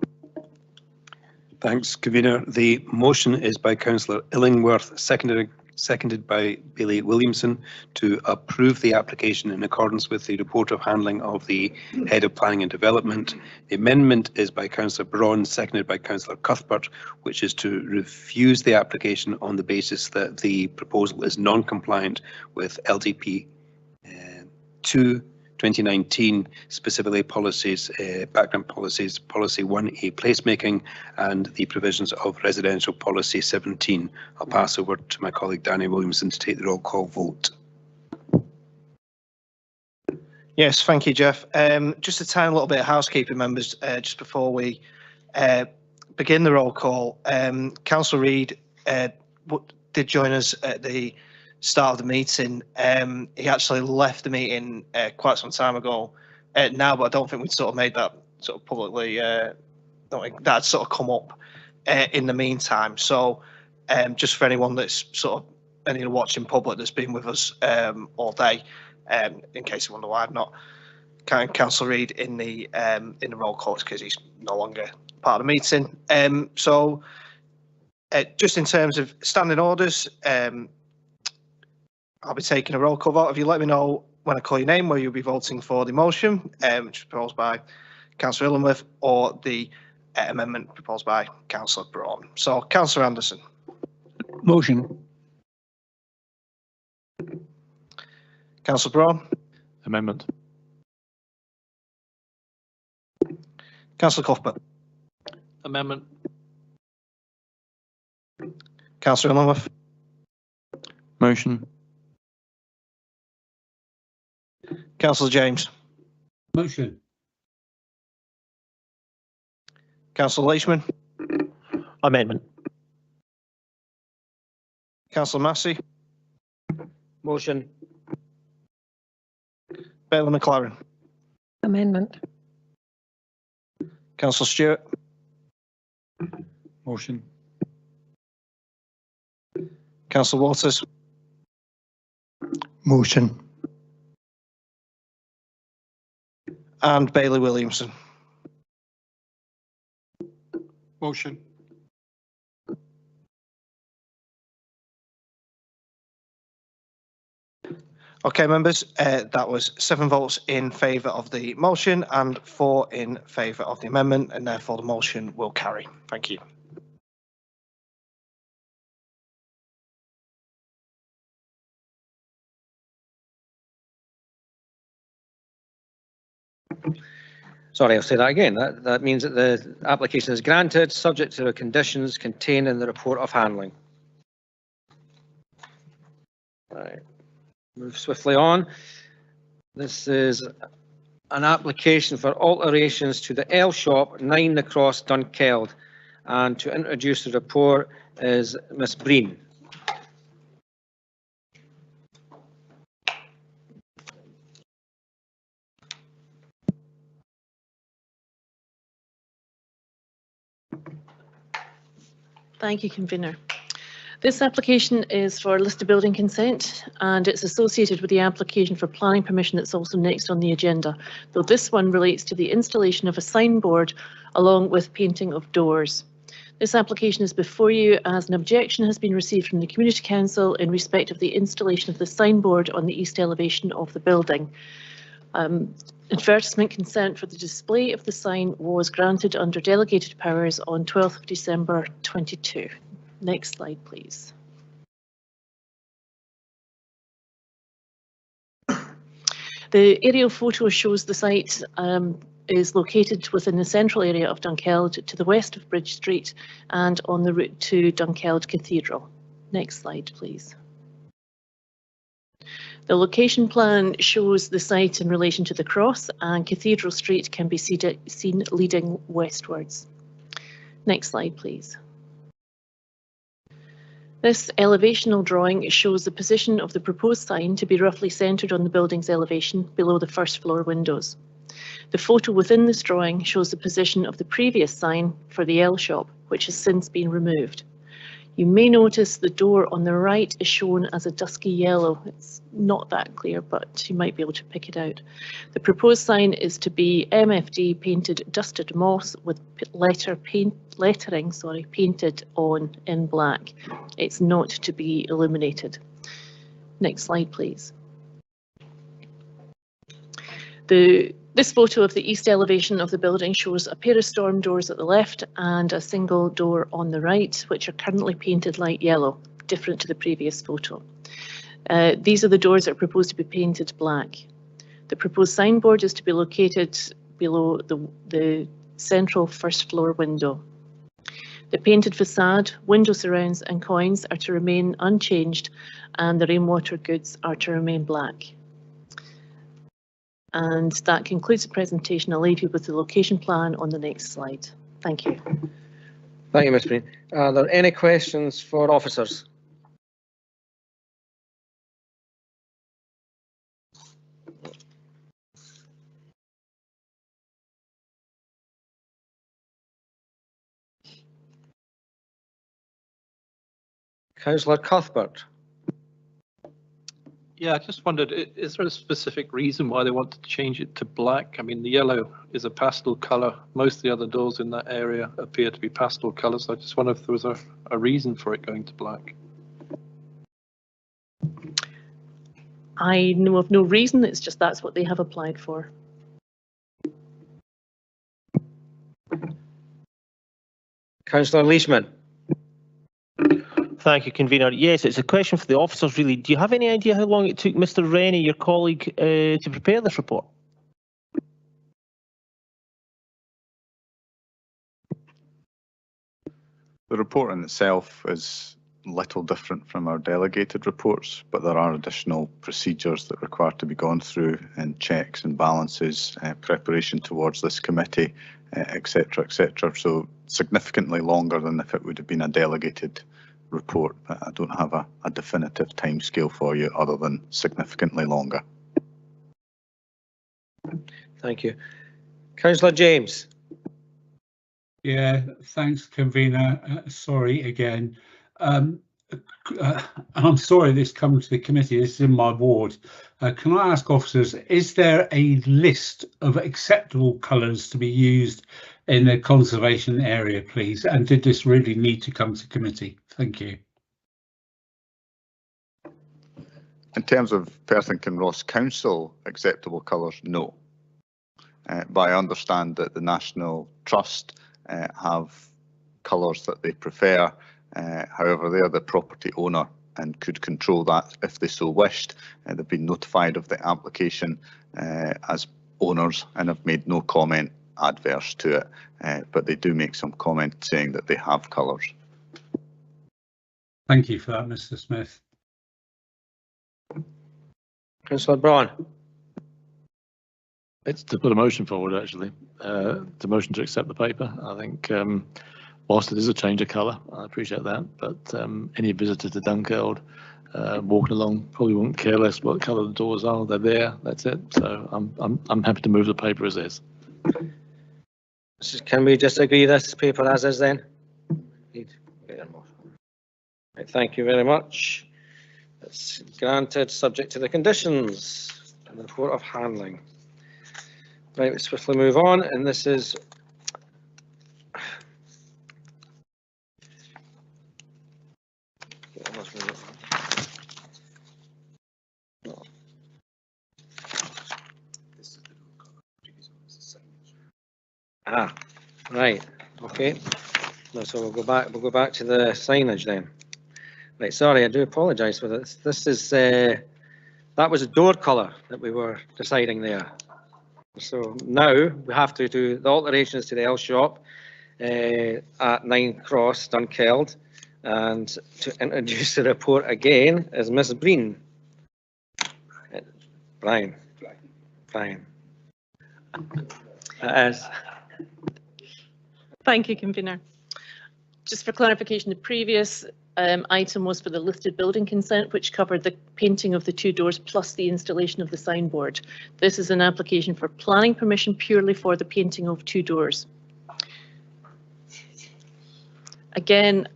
Thanks, convener. The motion is by Councillor Illingworth, seconded by Bailey Williamson, to approve the application in accordance with the report of handling of the Head of Planning and Development. The amendment is by Councillor Braun, seconded by Councillor Cuthbert, which is to refuse the application on the basis that the proposal is non-compliant with LDP 2 2019, specifically policies, background policies, policy 1A placemaking, and the provisions of residential policy 17. I'll pass over to my colleague Danny Williamson to take the roll call vote. Yes, thank you, Jeff. Just a tiny little bit of housekeeping, members, just before we begin the roll call. Councillor Reid did join us at the start of the meeting. He actually left the meeting quite some time ago now, but I don't think we'd sort of made that sort of publicly, don't think that sort of come up in the meantime. So just for anyone that's sort of anyone watching public that's been with us all day, in case you wonder why I've not counted Councillor Reid in the roll call, it's because he's no longer part of the meeting. So just in terms of standing orders, I'll be taking a roll call vote. If you let me know when I call your name, where you'll be voting for the motion, which is proposed by Councillor Illingworth, or the amendment proposed by Councillor Braun. So, Councillor Anderson. Motion. Councillor Braun. Amendment. Councillor Cuthbert. Amendment. Councillor Illingworth. Motion. Councillor James. Motion. Councillor Leishman. Amendment. Councillor Massey. Motion. Bailey McLaren. Amendment. Councillor Stewart. Motion. Councillor Waters. Motion. And Bailey Williamson. Motion. Okay, members, that was 7 votes in favour of the motion and 4 in favour of the amendment, and therefore the motion will carry. Thank you. Sorry, I'll say that again. That means that the application is granted, subject to the conditions contained in the report of handling. Right. Move swiftly on. This is an application for alterations to the L shop, 9 the Cross, Dunkeld. And to introduce the report is Miss Breen. Thank you, Convener. This application is for listed building consent and it's associated with the application for planning permission that's also next on the agenda, though this one relates to the installation of a signboard along with painting of doors. This application is before you as an objection has been received from the Community Council in respect of the installation of the signboard on the east elevation of the building. Advertisement consent for the display of the sign was granted under delegated powers on 12th of December 22. Next slide, please. The aerial photo shows the site is located within the central area of Dunkeld to the west of Bridge Street and on the route to Dunkeld Cathedral. Next slide, please. The location plan shows the site in relation to the cross, and Cathedral Street can be seen leading westwards. Next slide, please. This elevational drawing shows the position of the proposed sign to be roughly centred on the building's elevation below the first floor windows. The photo within this drawing shows the position of the previous sign for the L shop, which has since been removed. You may notice the door on the right is shown as a dusky yellow. It's not that clear, but you might be able to pick it out. The proposed sign is to be MFD painted dusted moss with lettering painted on in black. It's not to be illuminated. Next slide, please. This photo of the east elevation of the building shows a pair of storm doors at the left and a single door on the right, which are currently painted light yellow, different to the previous photo. These are the doors that are proposed to be painted black. The proposed signboard is to be located below the central first floor window. The painted facade, window surrounds and coins are to remain unchanged, and the rainwater goods are to remain black. And that concludes the presentation. I'll leave you with the location plan on the next slide. Thank you. Thank you, Ms. Breen. Are there any questions for officers? Councillor Cuthbert. Yeah, I just wondered, is there a specific reason why they wanted to change it to black? I mean, the yellow is a pastel colour. Most of the other doors in that area appear to be pastel colours. So I just wonder if there was a reason for it going to black. I know of no reason, it's just that's what they have applied for. Councillor Leishman. Thank you, convener. Yes, it's a question for the officers, really. Do you have any idea how long it took Mr. Rennie, your colleague, to prepare this report? The report in itself is little different from our delegated reports, but there are additional procedures that require to be gone through, and checks and balances, preparation towards this committee, etc., etc. So significantly longer than if it would have been a delegated report, but I don't have a definitive timescale for you other than significantly longer. Thank you. Councillor James. Yeah, thanks, convener. Sorry again. And I'm sorry this comes to the committee. This is in my ward. Can I ask officers, is there a list of acceptable colours to be used in the conservation area, please? And did this really need to come to committee? Thank you. In terms of Perth and Kinross Council acceptable colours, no. But I understand that the National Trust have colours that they prefer. However, they are the property owner and could control that if they so wished. They've been notified of the application as owners and have made no comment adverse to it, but they do make some comment saying that they have colours. Thank you for that, Mr. Smith. Councillor Braun. It's to put a motion forward, actually. The motion to accept the paper. I think whilst it is a change of colour, I appreciate that, but any visitor to Dunkeld walking along probably won't care less what colour the doors are. They're there. That's it. So I'm happy to move the paper as is. Can we just agree this paper as is then? Right, thank you very much. It's granted subject to the conditions and the report of handling. Right, we swiftly move on, and this is right, okay. No, so we'll go back to the signage then. Right, sorry, I do apologise for this. This is that was a door colour that we were deciding there. So now we have to do the alterations to the L shop at 9 Cross, Dunkeld, and to introduce the report again is Miss Breen. Brian. Thank you, convener. Just for clarification, the previous item was for the lifted building consent, which covered the painting of the two doors plus the installation of the signboard. This is an application for planning permission purely for the painting of two doors. Again,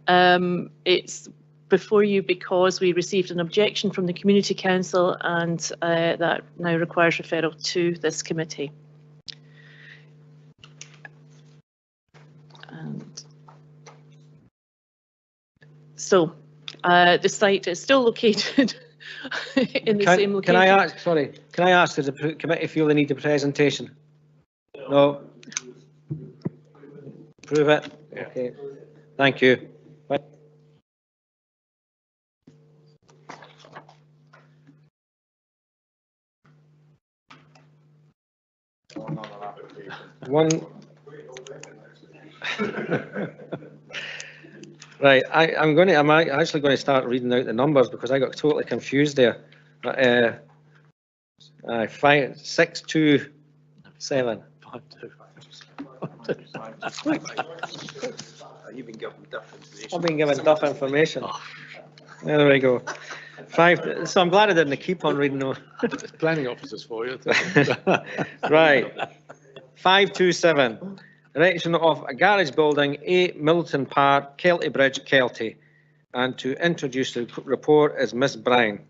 it's before you because we received an objection from the Community Council, and that now requires referral to this committee. So the site is still located in the same location. Can I ask, does the committee feel they need the presentation? No. Prove it. Yeah. Okay. Thank you. Bye. One. Right, I'm actually going to start reading out the numbers because I got totally confused there. 5627. You've been given duff information. I've been given duff information. There we go. So I'm glad I didn't keep on reading them. Planning officers for you. Right. 527. Erection of a garage building, 8 Milton Park, Kelty Bridge, Kelty. And to introduce the report is Miss Bryan.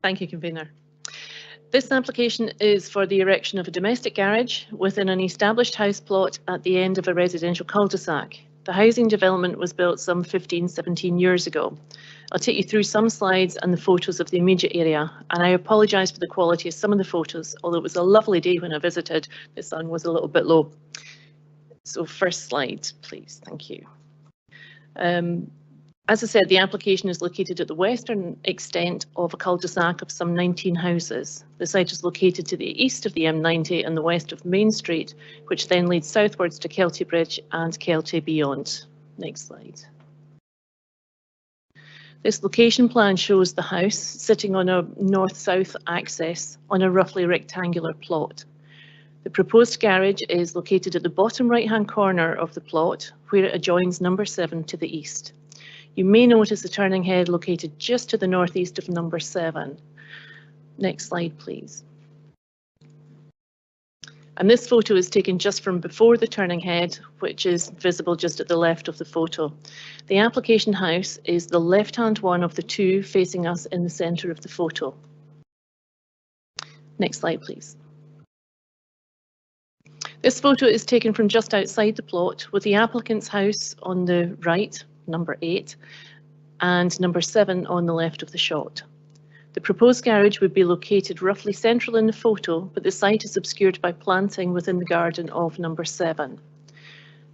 Thank you, convener. This application is for the erection of a domestic garage within an established house plot at the end of a residential cul-de-sac. The housing development was built some 15, 17 years ago. I'll take you through some slides and the photos of the immediate area, and I apologise for the quality of some of the photos, although it was a lovely day when I visited, the sun was a little bit low. So first slide, please, thank you. As I said, the application is located at the western extent of a cul-de-sac of some 19 houses. The site is located to the east of the M90 and the west of Main Street, which then leads southwards to Kelty Bridge and Kelty beyond. Next slide. This location plan shows the house sitting on a north-south axis on a roughly rectangular plot. The proposed garage is located at the bottom right-hand corner of the plot, where it adjoins number 7 to the east. You may notice a turning head located just to the northeast of number 7. Next slide, please. And this photo is taken just from before the turning head, which is visible just at the left of the photo. The application house is the left-hand one of the two facing us in the centre of the photo. Next slide, please. This photo is taken from just outside the plot, with the applicant's house on the right, number 8, and number 7 on the left of the shot. The proposed garage would be located roughly central in the photo, but the site is obscured by planting within the garden of number 7.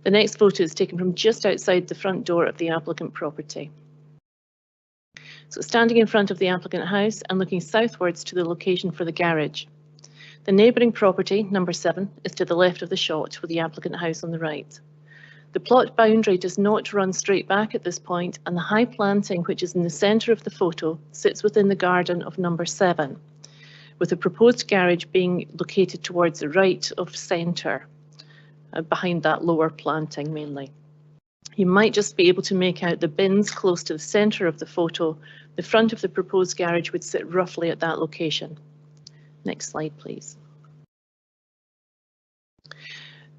The next photo is taken from just outside the front door of the applicant property. So standing in front of the applicant house and looking southwards to the location for the garage. The neighbouring property, number 7, is to the left of the shot, with the applicant house on the right. The plot boundary does not run straight back at this point, and the high planting, which is in the centre of the photo, sits within the garden of number 7, with the proposed garage being located towards the right of centre, behind that lower planting mainly. You might just be able to make out the bins close to the centre of the photo. The front of the proposed garage would sit roughly at that location. Next slide, please.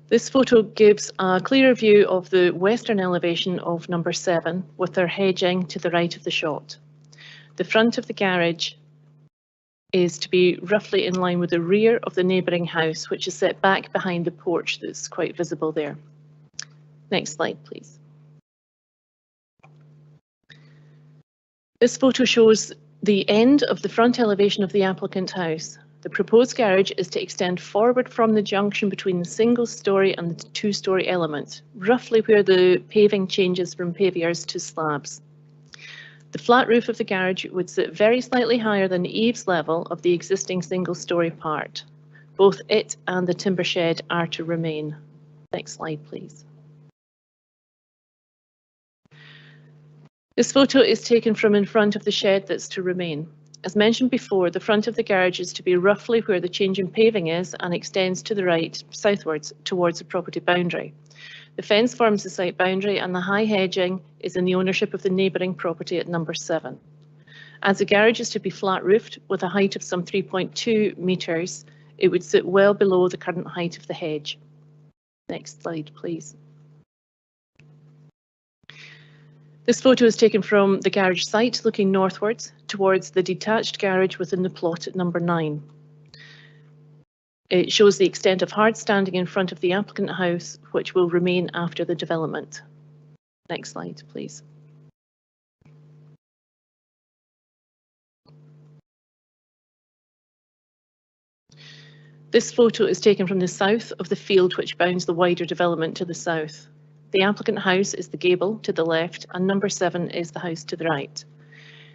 This photo gives a clearer view of the western elevation of number 7, with their hedging to the right of the shot. The front of the garage is to be roughly in line with the rear of the neighbouring house, which is set back behind the porch that's quite visible there. Next slide, please. This photo shows the end of the front elevation of the applicant house. The proposed garage is to extend forward from the junction between the single-storey and the two-storey element, roughly where the paving changes from pavers to slabs. The flat roof of the garage would sit very slightly higher than the eaves level of the existing single-storey part. Both it and the timber shed are to remain. Next slide, please. This photo is taken from in front of the shed that's to remain. As mentioned before, the front of the garage is to be roughly where the change in paving is and extends to the right, southwards, towards the property boundary. The fence forms the site boundary and the high hedging is in the ownership of the neighbouring property at number 7. As the garage is to be flat roofed with a height of some 3.2 metres, it would sit well below the current height of the hedge. Next slide, please. This photo is taken from the garage site looking northwards towards the detached garage within the plot at number 9. It shows the extent of hard standing in front of the applicant house, which will remain after the development. Next slide, please. This photo is taken from the south of the field which bounds the wider development to the south. The applicant house is the gable to the left and number 7 is the house to the right.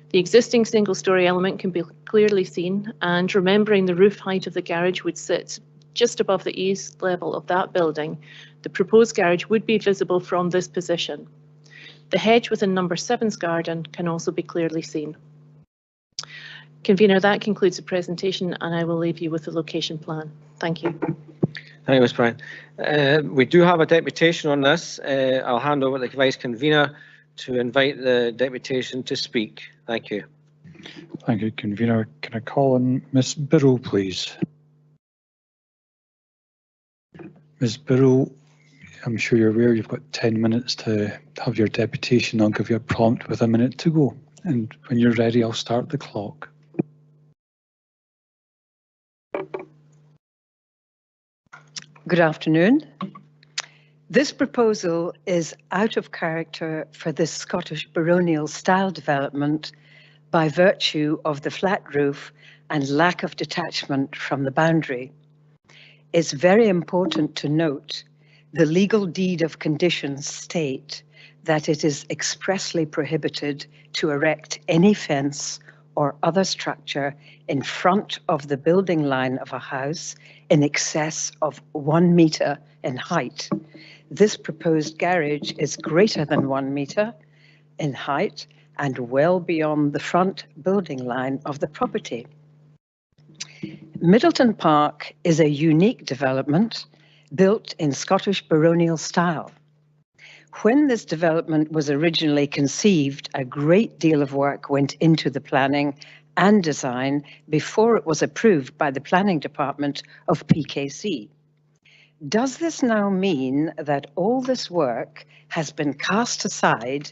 The existing single-storey element can be clearly seen, and remembering the roof height of the garage would sit just above the east level of that building, the proposed garage would be visible from this position. The hedge within number 7's garden can also be clearly seen. Convener, that concludes the presentation and I will leave you with the location plan. Thank you. Thank you, Ms. Bryan. We do have a deputation on this. I'll hand over to the Vice Convener to invite the deputation to speak. Thank you. Thank you, Convener. Can I call on Ms. Birrell, please? Ms. Birrell, I'm sure you're aware you've got 10 minutes to have your deputation. I'll give you a prompt with a minute to go. And when you're ready, I'll start the clock. Good afternoon. This proposal is out of character for this Scottish baronial style development by virtue of the flat roof and lack of detachment from the boundary. It's very important to note the legal deed of conditions state that it is expressly prohibited to erect any fence or other structure in front of the building line of a house in excess of 1 metre in height. This proposed garage is greater than 1 metre in height and well beyond the front building line of the property. Middleton Park is a unique development built in Scottish baronial style. When this development was originally conceived, a great deal of work went into the planning and design before it was approved by the planning department of PKC. Does this now mean that all this work has been cast aside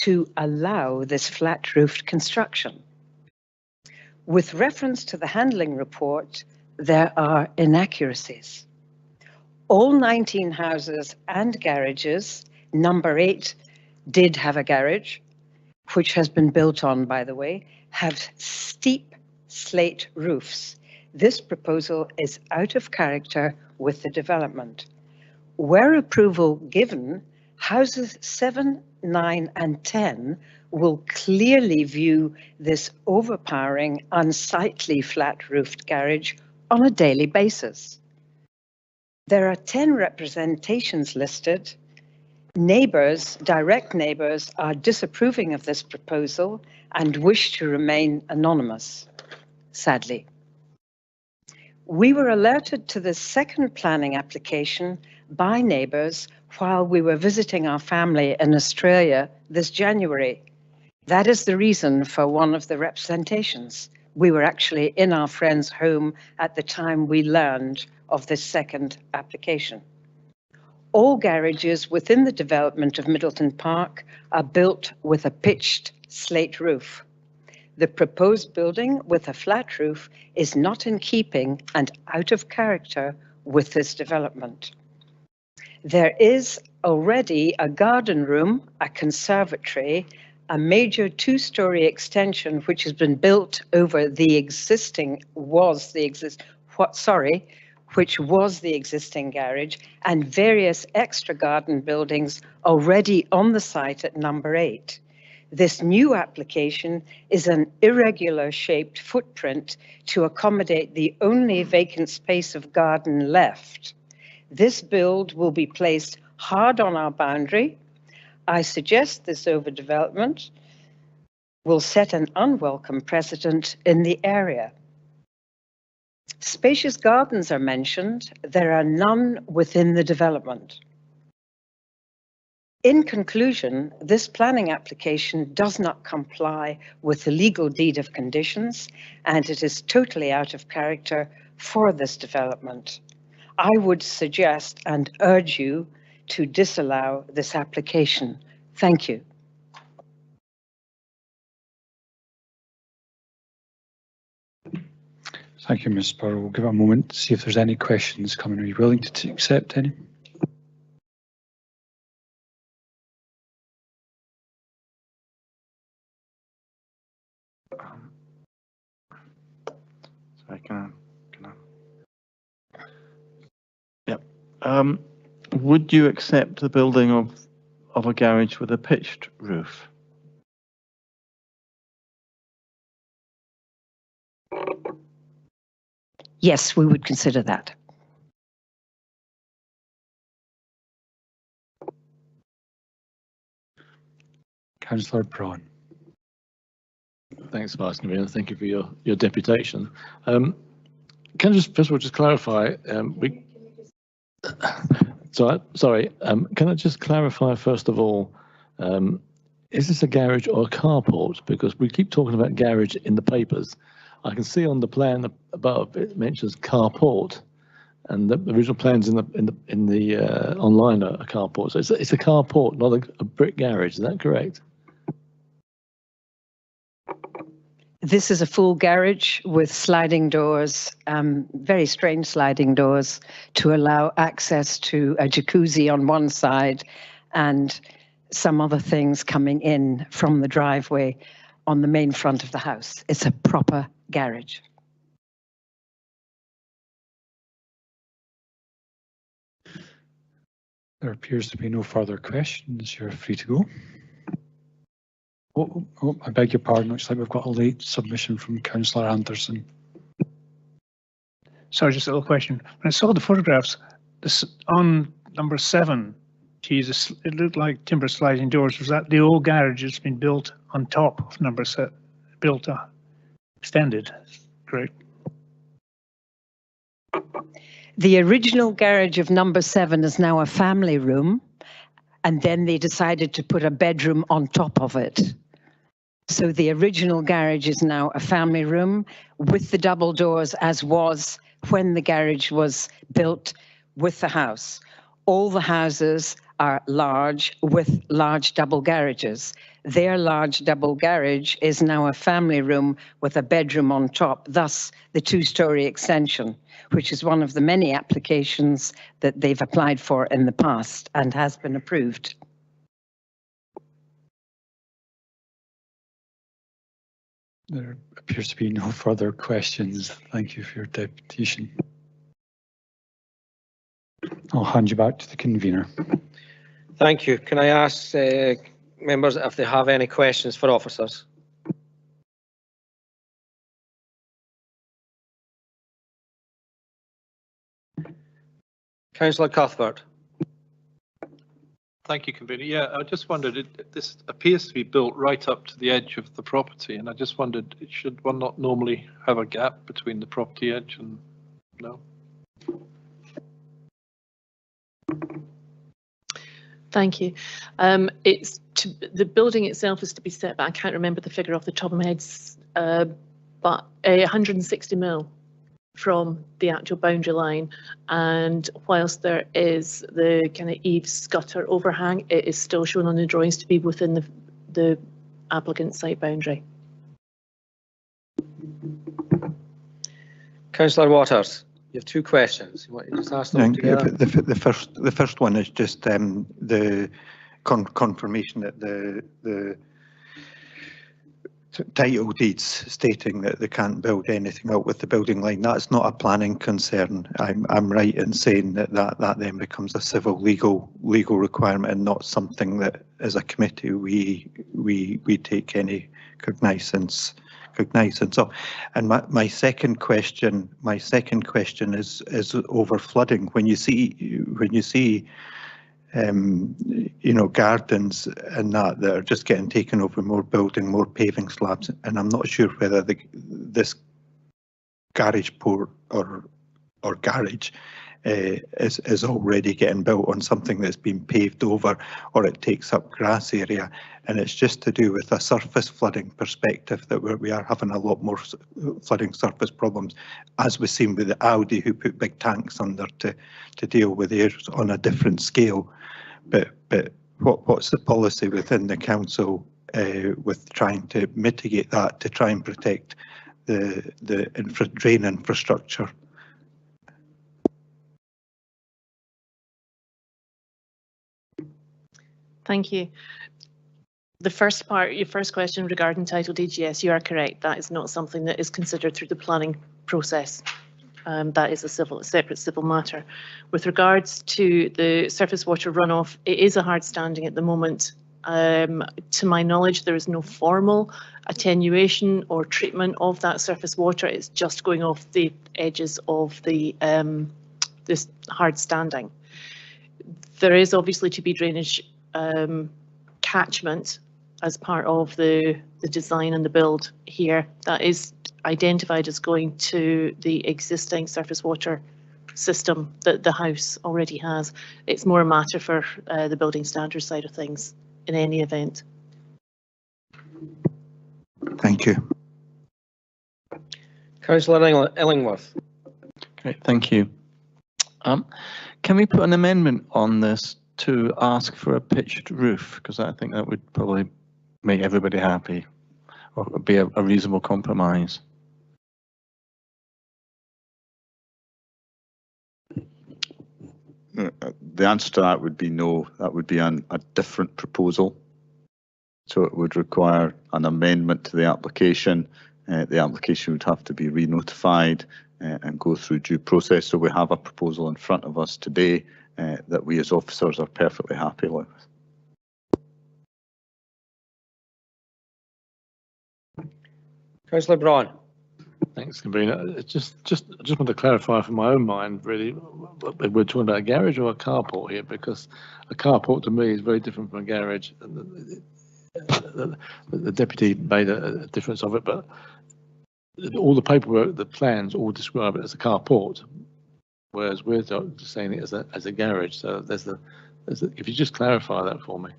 to allow this flat-roofed construction? With reference to the handling report, there are inaccuracies. All 19 houses and garages, number 8 did have a garage, which has been built on, by the way, have steep slate roofs. This proposal is out of character with the development. Where approval given, houses 7, 9 and 10 will clearly view this overpowering, unsightly flat-roofed garage on a daily basis. There are 10 representations listed. Neighbours, direct neighbours, are disapproving of this proposal and wish to remain anonymous, sadly. We were alerted to the second planning application by neighbours while we were visiting our family in Australia this January. That is the reason for one of the representations. We were actually in our friend's home at the time we learned of this second application. All garages within the development of Middleton Park are built with a pitched slate roof. The proposed building with a flat roof is not in keeping and out of character with this development. There is already a garden room, a conservatory, a major 2-story extension which has been built over the existing, which was the existing garage, and various extra garden buildings already on the site at number 8. This new application is an irregular shaped footprint to accommodate the only vacant space of garden left. This build will be placed hard on our boundary. I suggest this overdevelopment will set an unwelcome precedent in the area. Spacious gardens are mentioned. There are none within the development. In conclusion, this planning application does not comply with the legal deed of conditions, and it is totally out of character for this development. I would suggest and urge you to disallow this application. Thank you. Thank you, Ms. Sparrow. We'll give it a moment to see if there's any questions coming. Are you willing to accept any? Sorry, can I? Yep. Would you accept the building of a garage with a pitched roof? Yes, we would consider that. Councillor Braun. Thanks, Vice Convener. Thank you for your deputation. Can I just first of all just clarify? Can I just clarify first of all? Is this a garage or a carport? Because we keep talking about garage in the papers. I can see on the plan above it mentions carport, and the original plans in the online are a carport. So it's a carport, not a brick garage. Is that correct? This is a full garage with sliding doors, very strange sliding doors to allow access to a jacuzzi on one side and some other things coming in from the driveway on the main front of the house. It's a proper garage. There appears to be no further questions. You're free to go. Oh, I beg your pardon. Looks like we've got a late submission from Councillor Anderson. Sorry, just a little question. When I saw the photographs, this on number 7, Jesus, it looked like timber sliding doors. Was that the old garage that's been built on top of number 7, built extended? Correct. The original garage of number 7 is now a family room, and then they decided to put a bedroom on top of it. So the original garage is now a family room with the double doors, as was when the garage was built with the house. All the houses are large with large double garages. Their large double garage is now a family room with a bedroom on top, thus the 2-story extension, which is one of the many applications that they've applied for in the past and has been approved. There appears to be no further questions. Thank you for your deputation. I'll hand you back to the convener. Thank you. Can I ask members if they have any questions for officers? Councillor Cuthbert. Thank you, convener. Yeah, I just wondered, this appears to be built right up to the edge of the property, and I just wondered, should one not normally have a gap between the property edge and no? Thank you. The building itself is to be set back. I can't remember the figure off the top of my head, but 160 mil from the actual boundary line. And whilst there is the kind of eaves gutter overhang, it is still shown on the drawings to be within the applicant's site boundary. Councillor Waters. You have 2 questions. You want to just ask them together? The first one is just the confirmation that the title deeds stating that they can't build anything out with the building line. That's not a planning concern. I'm right in saying that then becomes a civil legal requirement and not something that as a committee we take any cognizance of. And my second question is over flooding. When you see gardens and that are just getting taken over, more building, more paving slabs, and I'm not sure whether this garage port or garage is already getting built on something that's been paved over, or it takes up grass area, and it's just to do with a surface flooding perspective that we are having a lot more flooding surface problems, as we've seen with the Audi, who put big tanks under to deal with theirs on a different scale. But what's the policy within the council with trying to mitigate that, to try and protect the drain infrastructure? Thank you. The first part, your first question regarding title deeds, yes, you are correct. That is not something that is considered through the planning process. That is a separate civil matter. With regards to the surface water runoff, it is a hard standing at the moment. To my knowledge, there is no formal attenuation or treatment of that surface water. It's just going off the edges of the this hard standing. There is obviously to be drainage catchment as part of the design and the build here. That is identified as going to the existing surface water system that the house already has. It's more a matter for the building standards side of things in any event. Thank you. Councillor Illingworth. Great, thank you. Can we put an amendment on this to ask for a pitched roof? Because I think that would probably make everybody happy. be a reasonable compromise? The answer to that would be no. That would be a different proposal. So it would require an amendment to the application. The application would have to be re-notified and go through due process. So we have a proposal in front of us today that we as officers are perfectly happy with. Councillor Braun. Thanks, Convener. Just want to clarify from my own mind, really, we're talking about a garage or a carport here, because a carport to me is very different from a garage. The deputy made a difference of it, but all the paperwork, the plans all describe it as a carport, whereas we're just saying it as a garage. So if you just clarify that for me.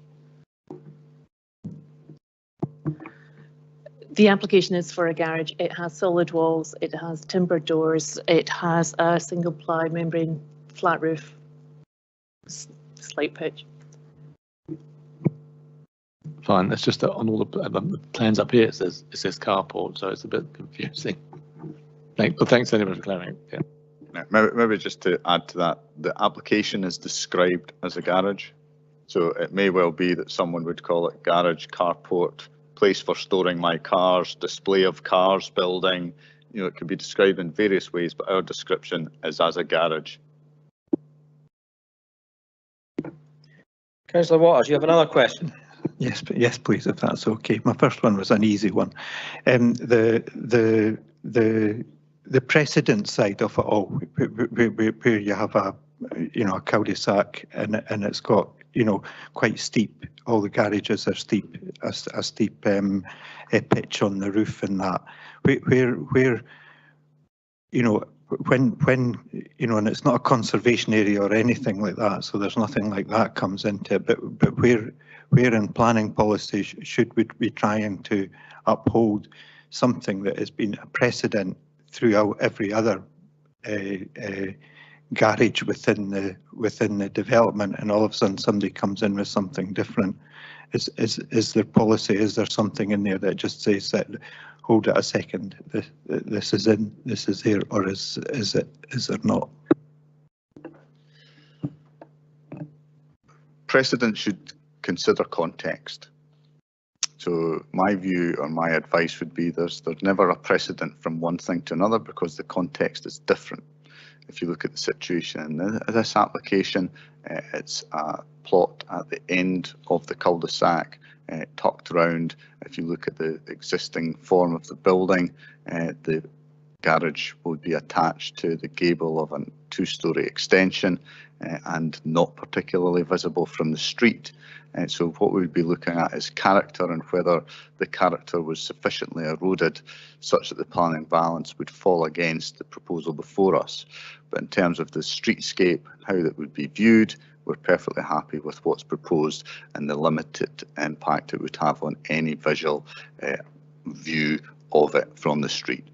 The application is for a garage. It has solid walls, it has timber doors, it has a single ply membrane flat roof, slight pitch. Fine, it's just that on all the plans up here it says carport, so it's a bit confusing. Thanks anyway for clarifying. Yeah. Maybe just to add to that, the application is described as a garage, so it may well be that someone would call it garage, carport, place for storing my cars, display of cars, building. You know, it could be described in various ways, but our description is as a garage. Councillor Waters, you have another question? Yes, please, if that's okay. My first one was an easy one. The precedent side of it all, where you have a cul-de-sac and it's got quite steep. All the garages are steep, a steep pitch on the roof and that. Where when and it's not a conservation area or anything like that, so there's nothing like that comes into it. But where in planning policy should we be trying to uphold something that has been a precedent throughout every other garage within the development, and all of a sudden somebody comes in with something different? Is there policy? Is there something in there that just says that, hold it a second, this is in, this is there, or is there not? Precedent should consider context. So my view or my advice would be there's never a precedent from one thing to another, because the context is different. If you look at the situation in this application, it's a plot at the end of the cul-de-sac, tucked around. If you look at the existing form of the building, the garage would be attached to the gable of a two-storey extension and not particularly visible from the street. So what we would be looking at is character, and whether the character was sufficiently eroded such that the planning balance would fall against the proposal before us. But in terms of the streetscape, how that would be viewed, we're perfectly happy with what's proposed and the limited impact it would have on any visual view of it from the street.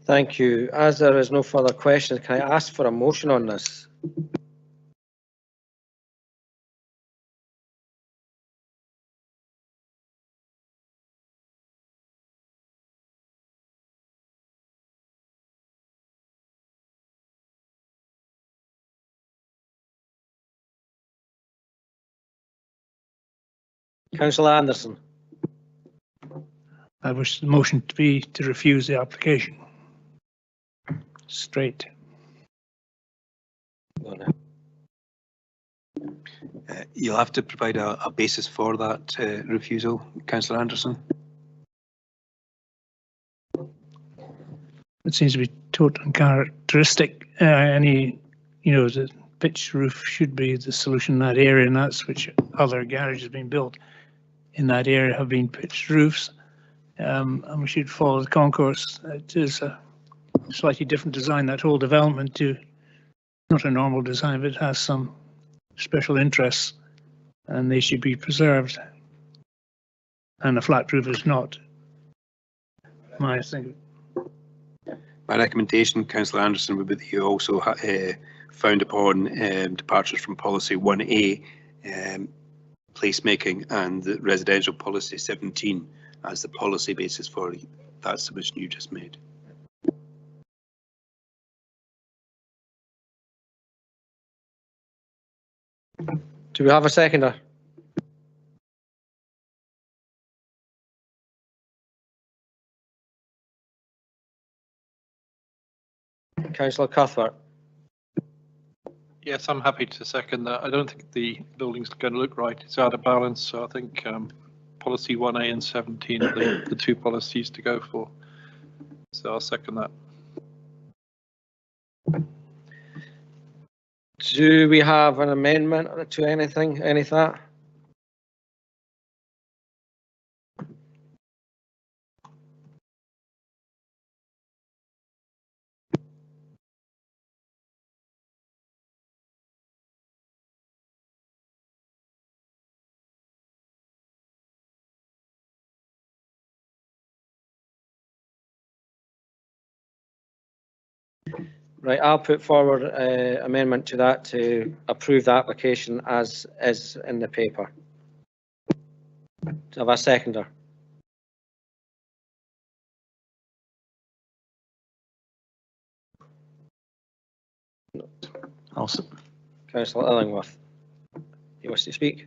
Thank you. As there is no further questions, can I ask for a motion on this? Councillor Anderson. I wish the motion to be to refuse the application. Straight. You'll have to provide a basis for that refusal, Councillor Anderson. It seems to be totally uncharacteristic. The pitch roof should be the solution in that area, and that's which other garages being built in that area have been pitched roofs. And we should follow the concourse. It is a slightly different design, that whole development, to not a normal design, but it has some special interests and they should be preserved. And a flat roof is not my thing. My recommendation, Councillor Anderson, would be that you also found upon departures from policy 1A, Placemaking and the Residential Policy 17 as the policy basis for that submission you just made. Do we have a seconder? Councillor Cuthbert. Yes, I'm happy to second that. I don't think the building's going to look right. It's out of balance. So I think policy 1A and 17 are the two policies to go for. So I'll second that. Do we have an amendment to anything, any of that? Right, I'll put forward an amendment to that to approve the application as is in the paper. Do I have a seconder? Awesome. Councillor Illingworth, you wish to speak?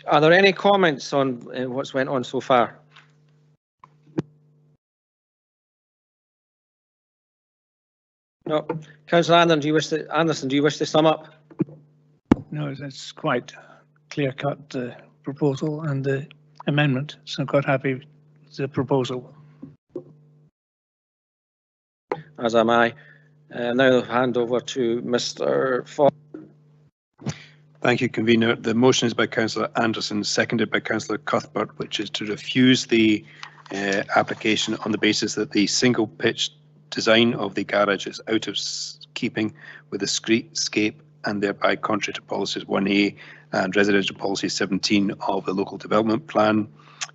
Are there any comments on what's went on so far? No. Councillor Anderson, do you wish to sum up? No, it's quite clear-cut proposal and the amendment, so I'm quite happy with the proposal. As am I. Now I'll hand over to Mr. Fox. Thank you, Convener. The motion is by Councillor Anderson, seconded by Councillor Cuthbert, which is to refuse the application on the basis that the single pitch design of the garage is out of keeping with the streetscape and thereby contrary to policies 1A and residential policy 17 of the local development plan.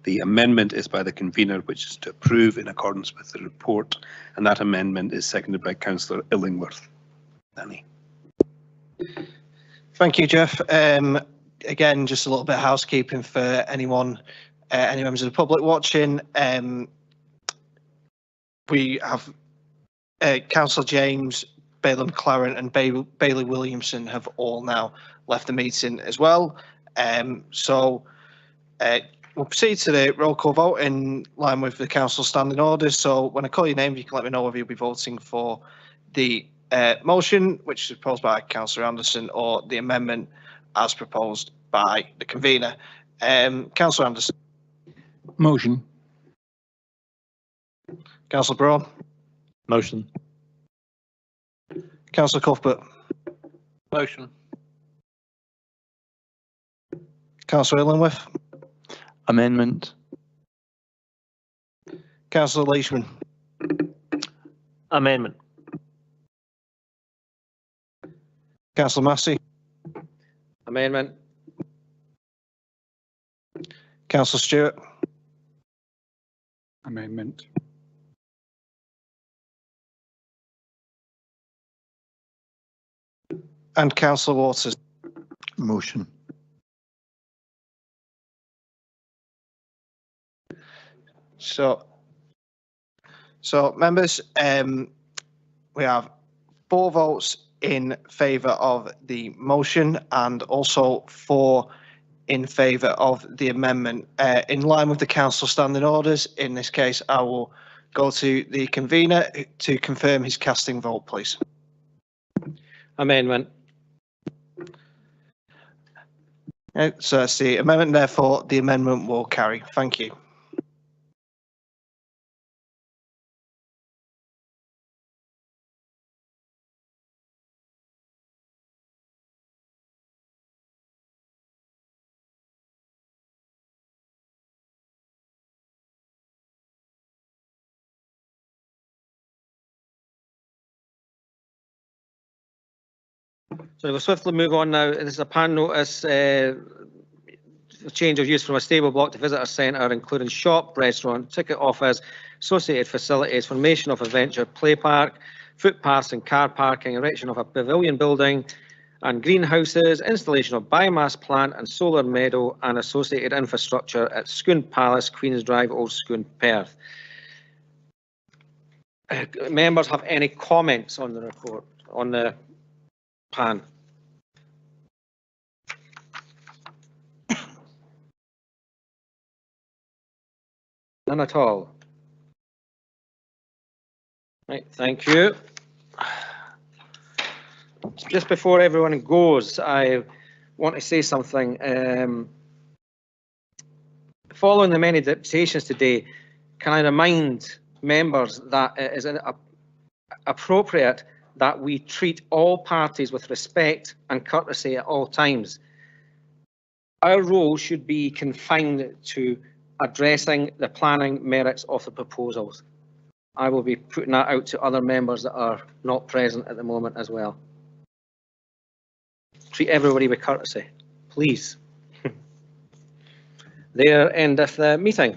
The amendment is by the convener, which is to approve in accordance with the report, and that amendment is seconded by Councillor Illingworth. Danny. Thank you, Jeff. Again, just a little bit of housekeeping for anyone, any members of the public watching. We have Councillor James, Bailey McLaren and Bailey Williamson have all now left the meeting as well. So we'll proceed to the roll call vote in line with the council standing orders. So when I call your name, you can let me know whether you'll be voting for the motion, which is proposed by Councillor Anderson, or the amendment as proposed by the convener. Councillor Anderson. Motion. Councillor Braun. Motion. Councillor Cuthbert. Motion. Councillor Illingworth. Amendment. Councillor Leishman. Amendment. Councillor Massey. Amendment. Councillor Stewart. Amendment. And Councillor Waters. Motion. So members, we have 4 votes in favour of the motion and also 4 in favour of the amendment. In line with the council standing orders, in this case, I will go to the convener to confirm his casting vote, please. Amendment. So that's the amendment, therefore the amendment will carry. Thank you. So we'll swiftly move on now. This is a pan notice, change of use from a stable block to visitor centre, including shop, restaurant, ticket office, associated facilities, formation of a venture play park, footpaths and car parking, erection of a pavilion building and greenhouses, installation of biomass plant and solar meadow and associated infrastructure at Scone Palace, Queen's Drive, Old Scone, Perth. Members have any comments on the report, on the pan? None at all. Right, thank you. Just before everyone goes, I want to say something. Following the many deputations today, can I remind members that it is appropriate that we treat all parties with respect and courtesy at all times. Our role should be confined to addressing the planning merits of the proposals. I will be putting that out to other members that are not present at the moment as well. Treat everybody with courtesy, please. There endeth the meeting.